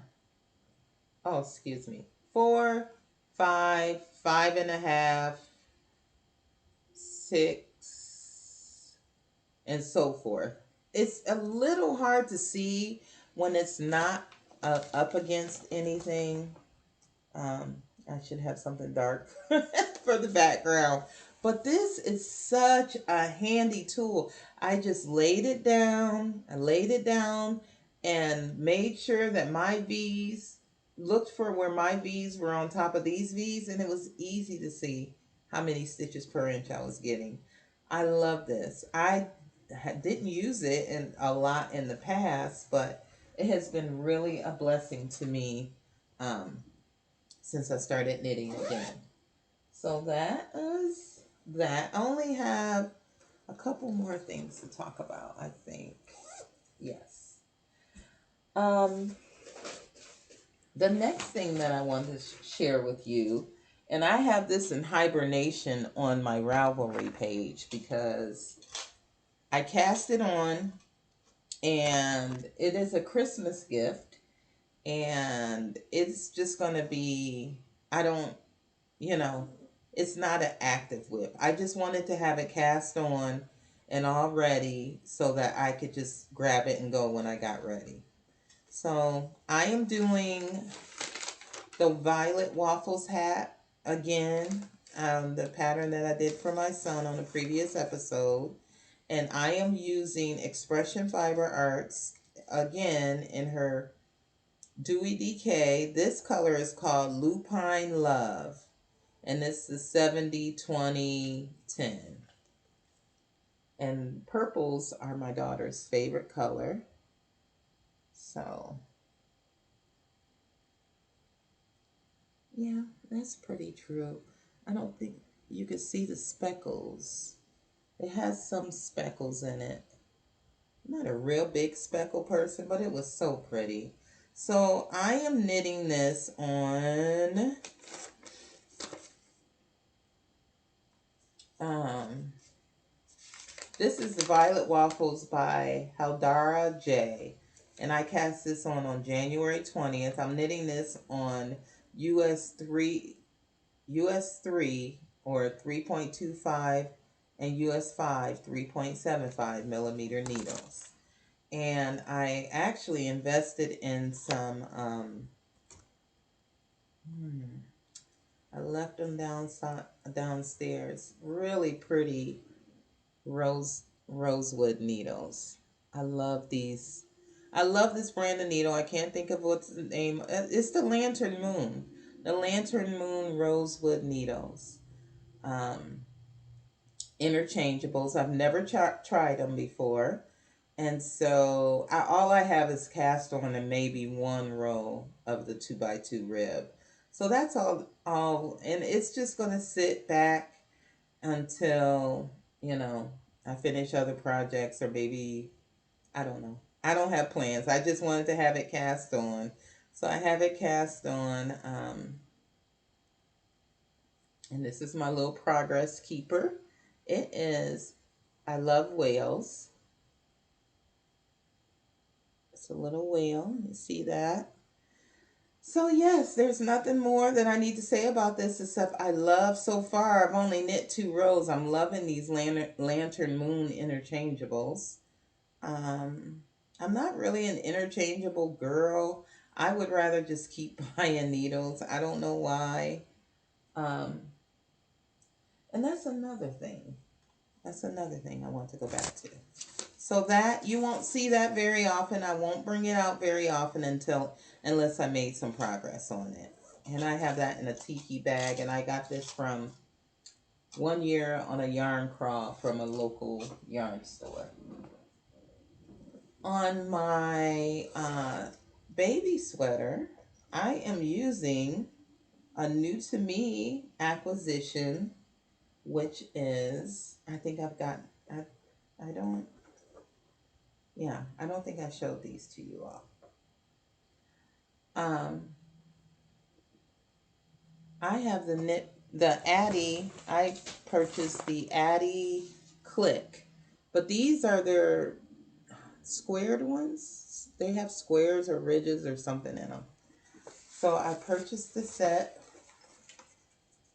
oh, excuse me, 4, 5, 5.5, 6, and so forth. It's a little hard to see when it's not up against anything. I should have something dark for the background. But this is such a handy tool. I just laid it down. I laid it down and made sure that my V's, looked for where my V's were on top of these V's, and it was easy to see how many stitches per inch I was getting. I love this. I didn't use it a lot in the past, but it has been really a blessing to me um, since I started knitting again. So that is that. I only have a couple more things to talk about, I think. Yes. Um, the next thing that I want to share with you, and I have this in hibernation on my Ravelry page because I cast it on, and it is a Christmas gift, and it's just going to be, I don't, you know, it's not an active whip. I just wanted to have it cast on and all ready so that I could just grab it and go when I got ready. So I am doing the Violet Waffles hat again, the pattern that I did for my son on the previous episode. And I am using Expression Fiber Arts again in her Dewy Decay. This color is called Lupine Love, and this is 70-20-10. And purples are my daughter's favorite color. So, yeah, that's pretty true. I don't think you could see the speckles. It has some speckles in it. I'm not a real big speckle person, but it was so pretty. So I am knitting this on this is the Violet Waffles by Haldara J. And I cast this on January 20th. I'm knitting this on US 3 or 3.25 and US 5 3.75 millimeter needles. And I actually invested in some I left them downstairs. Really pretty rosewood needles. I love these. I love this brand of needle. I can't think of what's the name. It's the Lantern Moon. The Lantern Moon rosewood needles. Um, Interchangeables. I've never tried them before. And so all I have is cast on and maybe one row of the 2x2 rib. So that's all, and it's just going to sit back until, I finish other projects, or maybe, I don't know. I don't have plans. I just wanted to have it cast on. So I have it cast on, and this is my little progress keeper. It is, I love whales. It's a little whale. You see that? So yes, there's nothing more that I need to say about this except I love, so far I've only knit 2 rows. I'm loving these Lantern Moon interchangeables. I'm not really an interchangeable girl. I would rather just keep buying needles. I don't know why. Um, and that's another thing. That's another thing I want to go back to. So that you won't see that very often. I won't bring it out very often unless I made some progress on it. And I have that in a tiki bag, and I got this from one year on a yarn crawl from a local yarn store. On my baby sweater, I am using a new to me acquisition, which is, I think I've got, I don't, yeah, I don't think I showed these to you all. Um, I have the Addy. I purchased the Addy Click, but these are their squared ones. They have squares or ridges or something in them. So I purchased the set.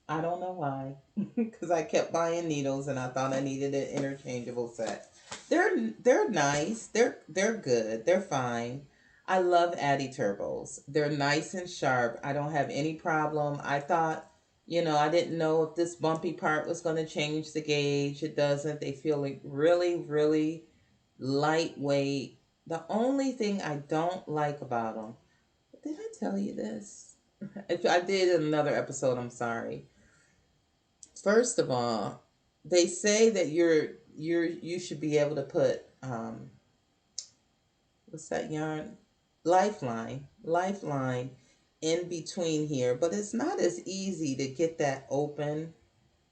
I don't know why, because I kept buying needles and I thought I needed an interchangeable set. They're nice. They're good. They're fine. I love Addy Turbos. They're nice and sharp. I don't have any problem. I thought, I didn't know if this bumpy part was going to change the gauge. It doesn't. They feel like really, really lightweight. The only thing I don't like about them, did I tell you this? If I did in another episode, I'm sorry. First of all, they say that you should be able to put what's that yarn? Lifeline in between here, but it's not as easy to get that open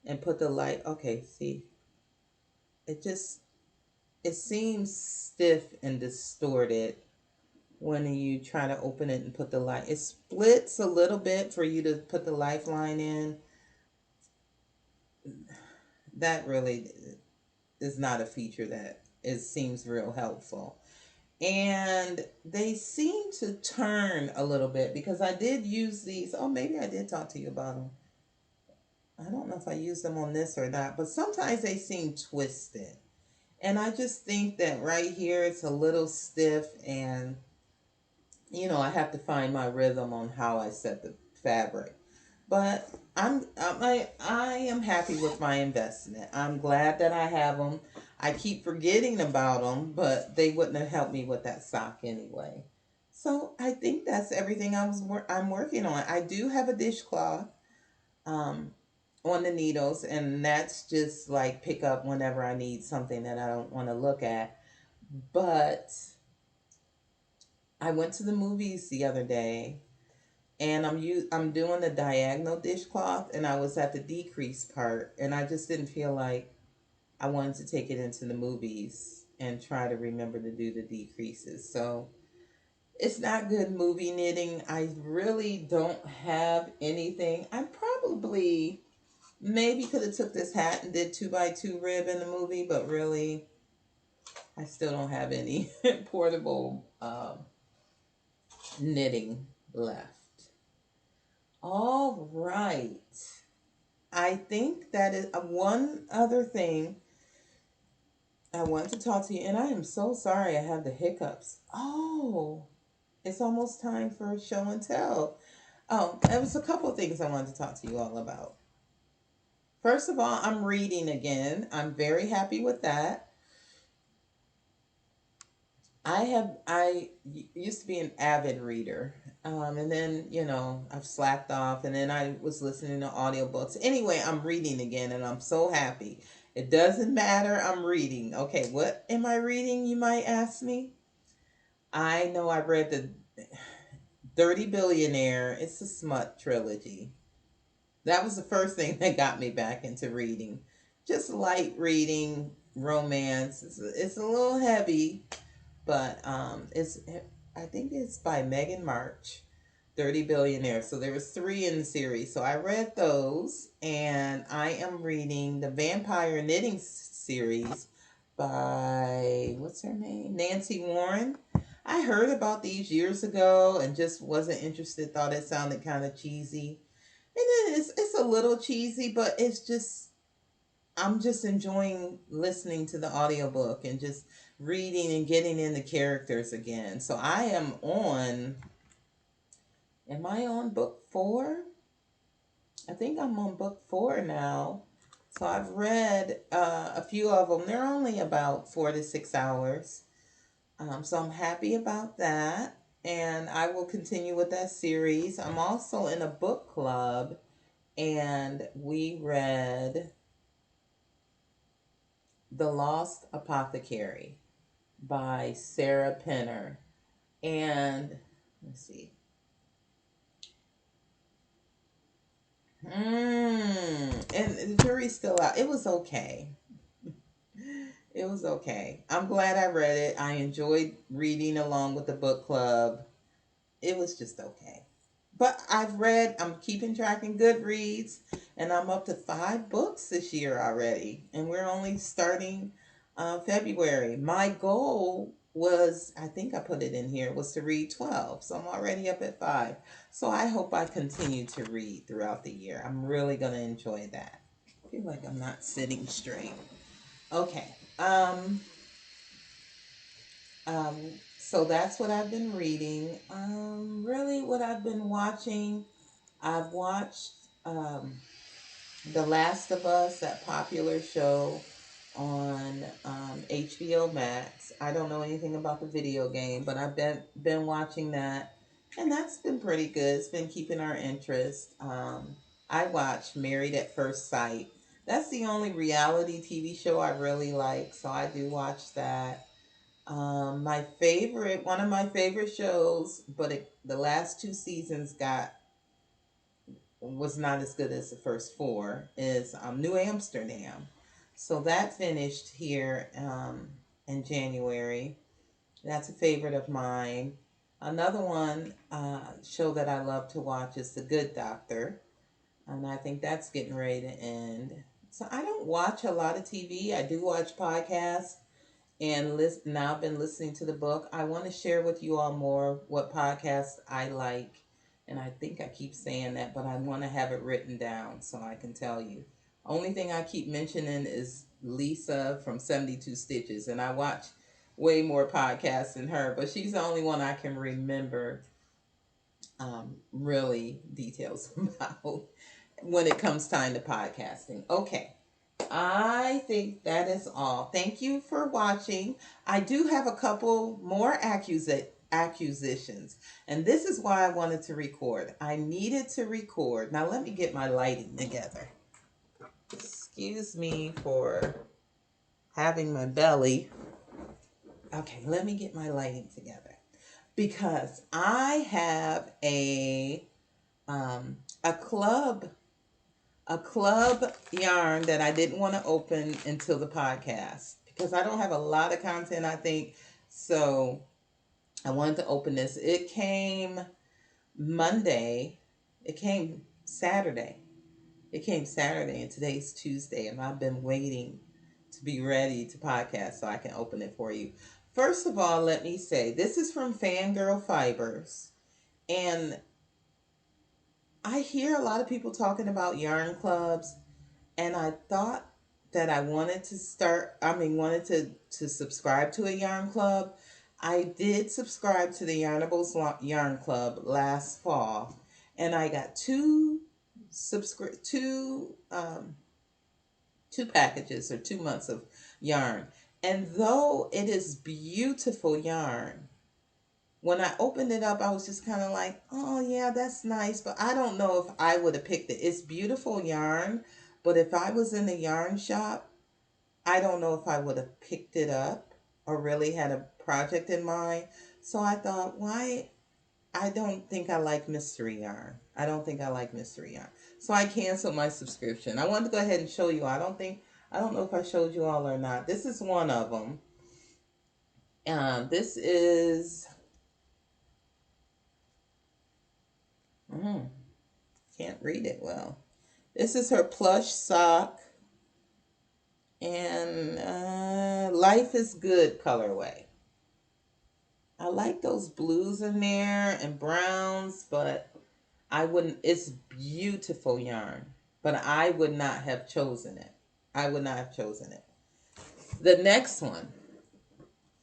and put the light. Okay, see, it just it seems stiff and distorted when you try to open it and put the light. It splits a little bit for you to put the lifeline in. That really is not a feature that seems real helpful. And they seem to turn a little bit because I did use these. Oh, maybe I did talk to you about them. I don't know if I used them on this or not, but sometimes they seem twisted. And I just think that right here it's a little stiff, and I have to find my rhythm on how I set the fabric. But I am happy with my investment. I'm glad that I have them. I keep forgetting about them, but they wouldn't have helped me with that sock anyway. So I think that's everything I'm working on. I do have a dishcloth um, on the needles, and that's just like pick up whenever I need something that I don't want to look at. But I went to the movies the other day, and I'm doing the diagonal dishcloth, and I was at the decrease part, and I just didn't feel like I wanted to take it into the movies and try to remember to do the decreases. So it's not good movie knitting. I really don't have anything. I probably maybe could have took this hat and did 2x2 rib in the movie, but really I still don't have any portable knitting left. All right. I think that is one other thing I want to talk to you, and I am so sorry I have the hiccups. Oh, it's almost time for show and tell. Oh, there was a couple of things I wanted to talk to you all about. First of all, I'm reading again. I'm very happy with that. I used to be an avid reader, and then I've slacked off, and then I was listening to audiobooks. Anyway, I'm reading again, and I'm so happy. It doesn't matter. I'm reading. Okay, what am I reading? You might ask me. I know I read the Dirty Billionaire. It's a smut trilogy. That was the first thing that got me back into reading. Just light reading, romance. It's a little heavy, but it's I think it's by Megan March, Dirty Billionaire. So there was three in the series. So I read those, and I am reading the Vampire Knitting series by what's her name, Nancy Warren. I heard about these years ago and just wasn't interested. Thought it sounded kind of cheesy, and it's a little cheesy, but it's just I'm just enjoying listening to the audiobook and just reading and getting in the characters again. So I am on. Am I on book 4? I think I'm on book 4 now. So I've read a few of them. They're only about 4 to 6 hours. So I'm happy about that. And I will continue with that series. I'm also in a book club, and we read The Lost Apothecary by Sarah Penner. And let's see. And the jury's still out. It was okay. It was okay. I'm glad I read it. I enjoyed reading along with the book club. It was just okay. But I'm keeping track in Goodreads, and I'm up to 5 books this year already. And we're only starting February. My goal was, I think I put it in here, was to read 12. So I'm already up at 5. So I hope I continue to read throughout the year. I'm really going to enjoy that. I feel like I'm not sitting straight. Okay. Um, um, so that's what I've been reading. Really, what I've been watching, I've watched The Last of Us, that popular show on HBO Max. I don't know anything about the video game, but I've been watching that, and that's been pretty good. It's been keeping our interest. I watched Married at First Sight. That's the only reality TV show I really like, so I do watch that. One of my favorite shows, but the last 2 seasons was not as good as the first 4, is New Amsterdam. So that finished here in January. That's a favorite of mine. Another one show that I love to watch is The Good Doctor, and I think that's getting ready to end. So I don't watch a lot of TV. I do watch podcasts and listen. Now I've been listening to the book. I want to share with you all more what podcasts I like, and I think I keep saying that, but I want to have it written down so I can tell you. Only thing I keep mentioning is Lisa from 72 Stitches, and I watch way more podcasts than her, but she's the only one I can remember really details about when it comes time to podcasting. Okay. I think that is all. Thank you for watching. I do have a couple more accusations, and this is why I wanted to record. I needed to record. Now, let me get my lighting together. Excuse me for having my belly. Okay, let me get my lighting together because I have a club yarn that I didn't want to open until the podcast because I don't have a lot of content, I think. So I wanted to open this. It came Monday. It came Saturday. It came Saturday, and today's Tuesday, and I've been waiting to be ready to podcast so I can open it for you. First of all, let me say this is from Fangirl Fibers, and I hear a lot of people talking about yarn clubs, and I thought that I wanted to wanted to subscribe to a yarn club. I did subscribe to the Yarnables Yarn Club last fall, and I got two packages or 2 months of yarn. And though it is beautiful yarn, when I opened it up, I was just kind of like, oh, yeah, that's nice. But I don't know if I would have picked it. It's beautiful yarn. But if I was in the yarn shop, I don't know if I would have picked it up or really had a project in mind. So I thought, why? I don't think I like mystery yarn. I don't think I like mystery yarn. So I canceled my subscription. I wanted to go ahead and show you. I don't know if I showed you all or not. This is one of them. This is, mm, can't read it well. This is her plush sock and Life is Good colorway. I like those blues in there and browns, but I wouldn't, it's beautiful yarn, but I would not have chosen it. I would not have chosen it. The next one,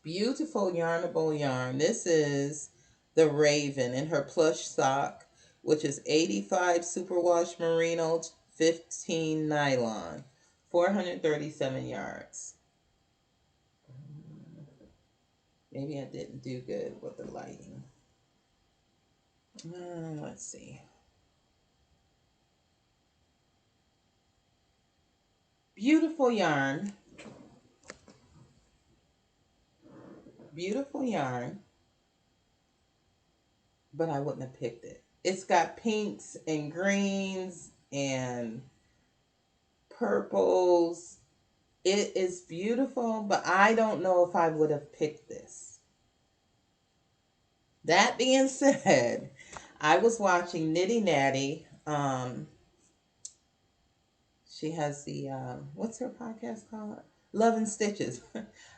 beautiful yarnable yarn. This is the Raven in her plush sock. which is 85 superwash merino, 15 nylon, 437 yards. Maybe I didn't do good with the lighting. Let's see. Beautiful yarn. Beautiful yarn. But I wouldn't have picked it. It's got pinks and greens and purples. It is beautiful, but I don't know if I would have picked this. That being said, I was watching Nitty Natty. She has the what's her podcast called? Love and Stitches.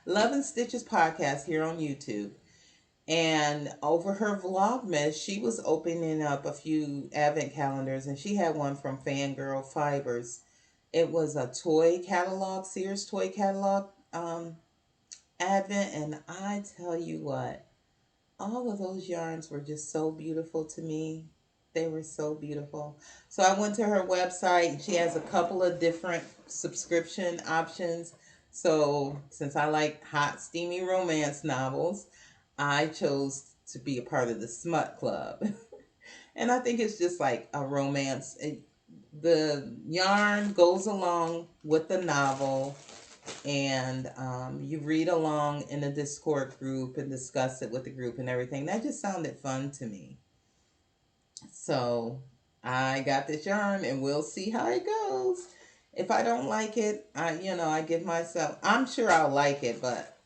Love and Stitches podcast here on YouTube. And over her Vlogmas, she was opening up a few advent calendars, and she had one from Fangirl Fibers. It was a toy catalog, Sears toy catalog advent, and I tell you what, all of those yarns were just so beautiful to me. They were so beautiful. So I went to her website. She has a couple of different subscription options. So since I like hot, steamy romance novels, I chose to be a part of the Smut Club. And I think it's just like a romance. The yarn goes along with the novel, and you read along in the Discord group and discuss it with the group and everything. That just sounded fun to me. So I got this yarn, and we'll see how it goes. If I don't like it, I give myself. I'm sure I'll like it, but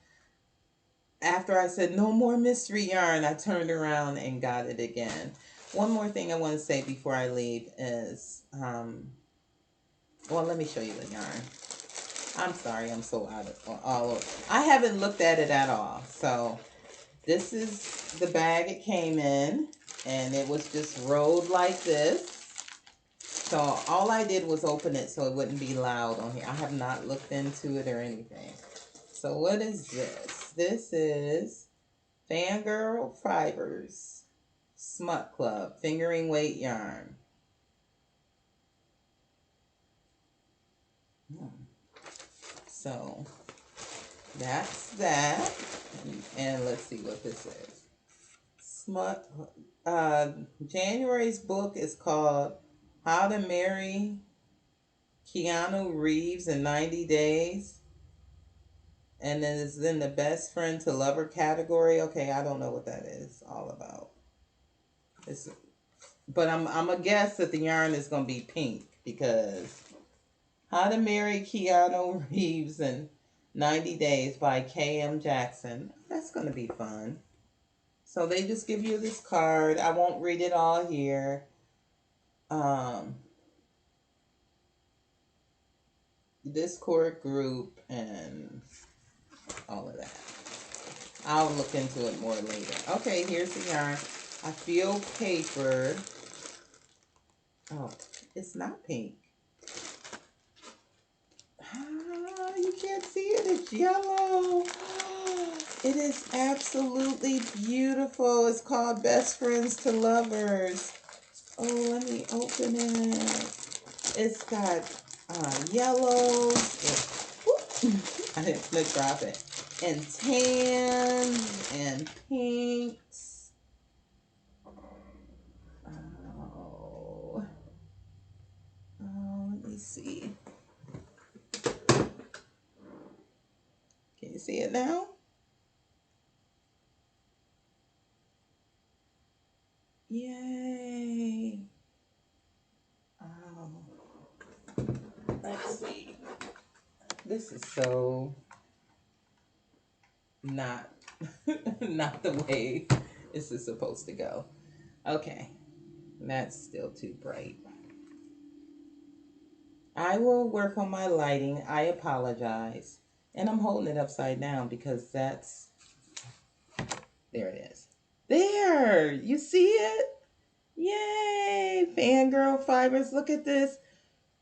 after I said no more mystery yarn, I turned around and got it again. One more thing I want to say before I leave is, well, let me show you the yarn. I'm sorry, I'm so out of all over. I haven't looked at it at all. So this is the bag it came in, and it was just rolled like this. So all I did was open it so it wouldn't be loud on here. I have not looked into it or anything. So what is this? This is Fangirl Fibers Smut Club Fingering Weight Yarn. So that's that. And let's see what this is. Smut. January's book is called How to Marry Keanu Reeves in 90 Days. And then it's in the best friend to lover category. Okay, I don't know what that is all about. But I'm a guess that the yarn is gonna be pink, because How to Marry Keanu Reeves in 90 Days by K.M. Jackson. That's gonna be fun. So they just give you this card. I won't read it all here. Discord group and all of that. I'll look into it more later. Okay, here's the yarn. I feel paper. Oh, it's not pink. You can't see it. It's yellow. It is absolutely beautiful. It's called Best Friends to Lovers. Oh, let me open it. It's got yellows. I didn't want to drop it. And tans and pinks. Let me see. Can you see it now? Yay. Let's see. This is so not not the way this is supposed to go. Okay. That's still too bright. I will work on my lighting. I apologize. And I'm holding it upside down because that's... There it is. There! You see it? Yay! Fangirl Fibers. Look at this.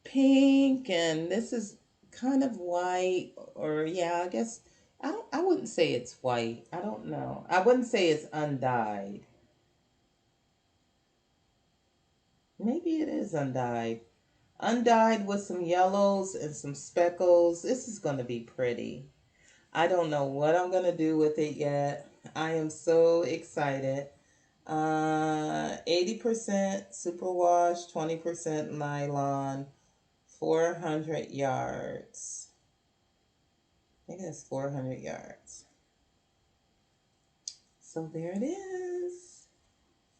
Pink, and this is kind of white. Or, yeah, I guess... I wouldn't say it's white. I don't know. I wouldn't say it's undyed. Maybe it is undyed. Undyed with some yellows and some speckles. This is going to be pretty. I don't know what I'm going to do with it yet. I am so excited. 80% superwash, 20% nylon, 400 yards. I think it's 400 yards. So there it is.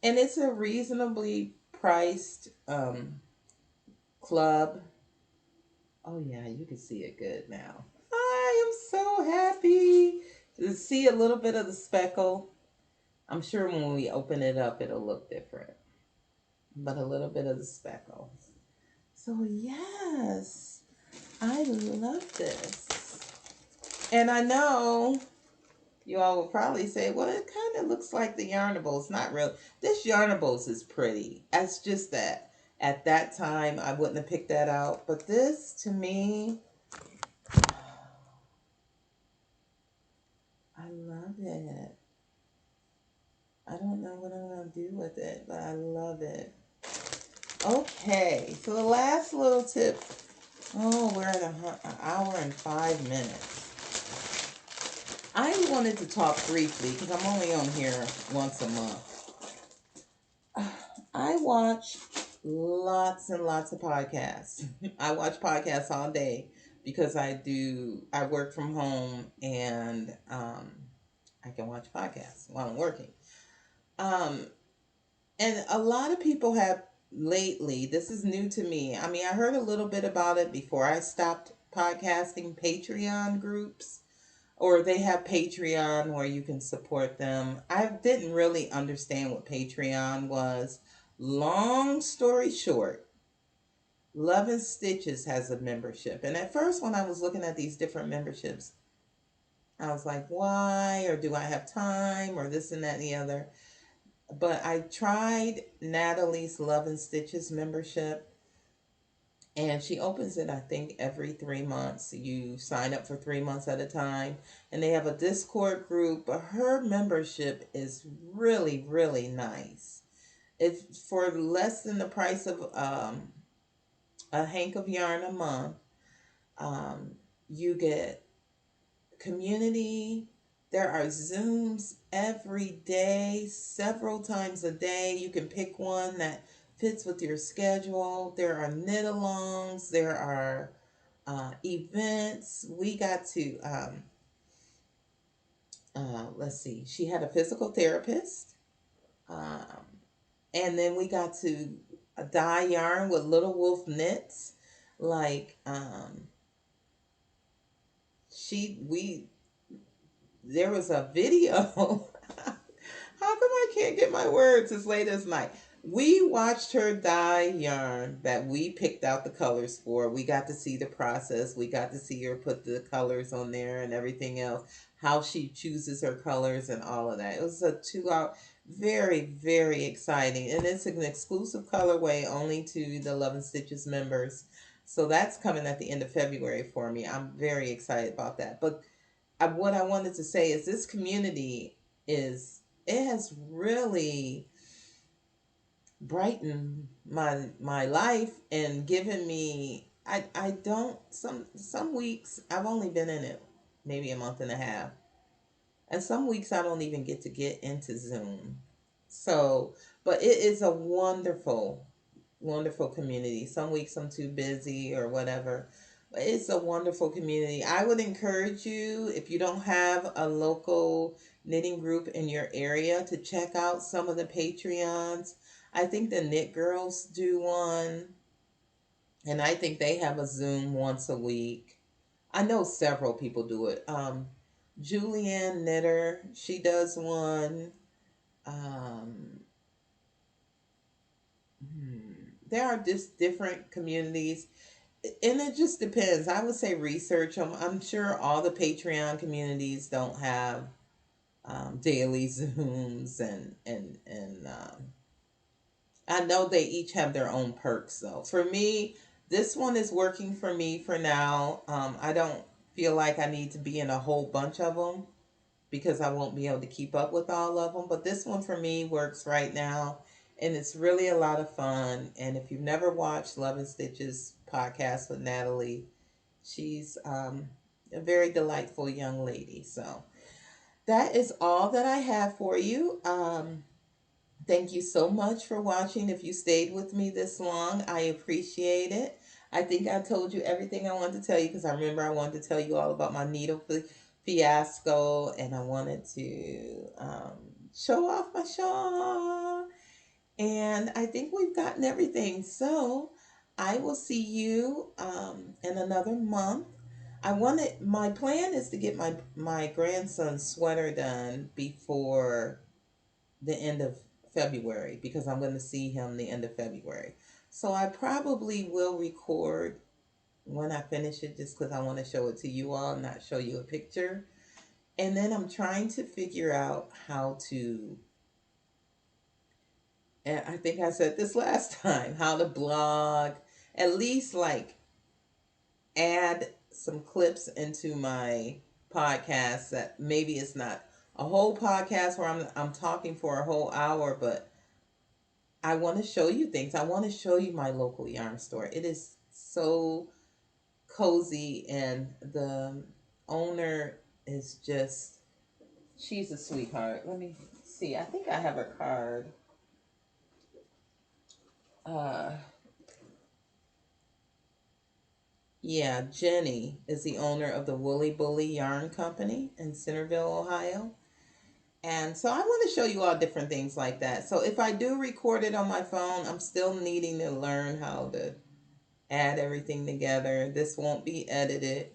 And it's a reasonably priced club. Oh, yeah, you can see it good now. I am so happy to see a little bit of the speckle. I'm sure when we open it up, it'll look different. But a little bit of the speckle. So, yes, I love this. And I know you all will probably say, well, it kind of looks like the Yarnables. Not really. This Yarnables is pretty. That's just that. At that time, I wouldn't have picked that out. But this, to me, I love it. I don't know what I'm going to do with it, but I love it. Okay, so the last little tip. Oh, we're at an hour and 5 minutes. I wanted to talk briefly because I'm only on here once a month. I watch lots and lots of podcasts. I watch podcasts all day because I work from home and I can watch podcasts while I'm working. Um, and a lot of people have lately, this is new to me. I mean, I heard a little bit about it before I stopped podcasting, Patreon groups, or they have Patreon where you can support them. I didn't really understand what Patreon was. Long story short, Love and Stitches has a membership. And at first, when I was looking at these different memberships, I was like, why? Or do I have time? Or this and that and the other. But I tried Natalie's Love and Stitches membership, and she opens it, I think, every 3 months. You sign up for 3 months at a time, and they have a Discord group. But her membership is really, really nice. It's for less than the price of a hank of yarn a month. Um, you get community. There are Zooms every day, several times a day. You can pick one that fits with your schedule. There are knit alongs. There are events. We got to, let's see, she had a physical therapist. Um, and then we got to dye yarn with Little Wolf Knits. Like, we there was a video. How come I can't get my words as late as night? We watched her dye yarn that we picked out the colors for. We got to see the process. We got to see her put the colors on there and everything else. How she chooses her colors and all of that. It was a 2 hour, very, very exciting. And it's an exclusive colorway only to the Love and Stitches members. So that's coming at the end of February for me. I'm very excited about that. But what I wanted to say is this community it has really brightened my life and given me I don't some weeks I've only been in it maybe a month and a half, and some weeks I don't even get into Zoom. So, but it is a wonderful, wonderful community. Some weeks I'm too busy or whatever. But it's a wonderful community. I would encourage you, if you don't have a local knitting group in your area, to check out some of the Patreons. I think the Knit Girls do one, and I think they have a Zoom once a week. I know several people do it. Julianne Knitter, she does one. Um, there are just different communities, and it just depends. I would say research them. I'm sure all the Patreon communities don't have daily Zooms, and I know they each have their own perks though. For me, this one is working for me for now. I don't feel like I need to be in a whole bunch of them because I won't be able to keep up with all of them. But this one for me works right now. And it's really a lot of fun. And if you've never watched Love and Stitches podcast with Natalie, she's a very delightful young lady. So that is all that I have for you. Thank you so much for watching. If you stayed with me this long, I appreciate it. I think I told you everything I wanted to tell you because I remember I wanted to tell you all about my needle fiasco, and I wanted to show off my shawl. And I think we've gotten everything. So I will see you in another month. My plan is to get my grandson's sweater done before the end of February because I'm going to see him the end of February. So I probably will record when I finish it just because I want to show it to you all, not show you a picture. And then I'm trying to figure out how to, and I think I said this last time, how to blog, at least like add some clips into my podcast that maybe it's not a whole podcast where I'm talking for a whole hour, but I want to show you things. I want to show you my local yarn store. It is so cozy, and the owner is just, she's a sweetheart. Let me see. I think I have her card. Uh, yeah, Jenny is the owner of the Woolly Bully Yarn Company in Centerville, Ohio. And so I want to show you all different things like that. So if I do record it on my phone, I'm still needing to learn how to add everything together. This won't be edited.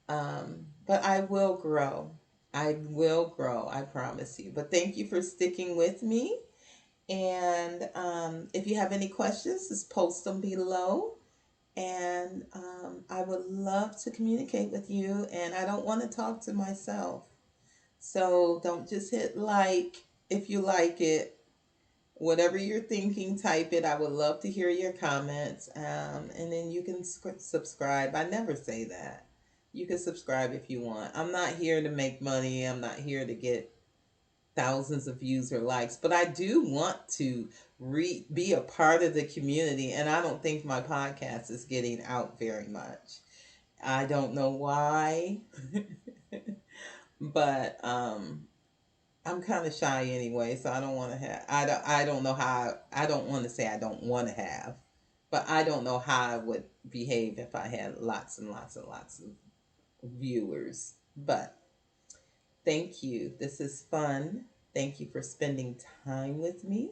But I will grow. I will grow, I promise you. But thank you for sticking with me. And if you have any questions, just post them below. And I would love to communicate with you. And I don't want to talk to myself. So don't just hit like if you like it. Whatever you're thinking, type it. I would love to hear your comments. And then you can subscribe. I never say that. You can subscribe if you want. I'm not here to make money. I'm not here to get thousands of views or likes, but I do want to be a part of the community. And I don't think my podcast is getting out very much. I don't know why, but I'm kind of shy anyway, so I don't want to have. I don't know how. I don't want to say I don't want to have, but I don't know how I would behave if I had lots and lots and lots of viewers. But thank you. This is fun. Thank you for spending time with me.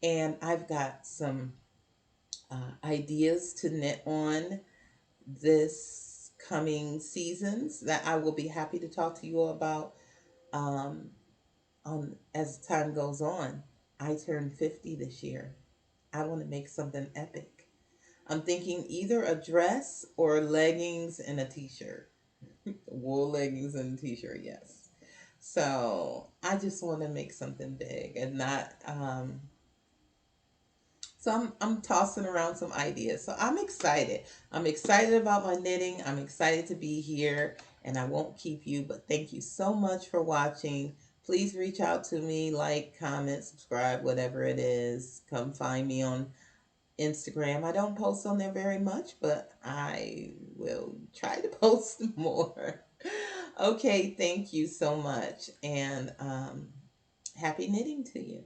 And I've got some ideas to knit on this coming seasons that I will be happy to talk to you all about um, as time goes on. I turned 50 this year. I want to make something epic. I'm thinking either a dress or leggings and a t-shirt. Wool leggings and a t-shirt, yes. So I just want to make something big and not so I'm tossing around some ideas. So I'm excited. I'm excited about my knitting. I'm excited to be here, and I won't keep you, but thank you so much for watching. Please reach out to me, like, comment, subscribe, whatever it is. Come find me on Instagram. I don't post on there very much, but I will try to post more. Okay, thank you so much, and happy knitting to you.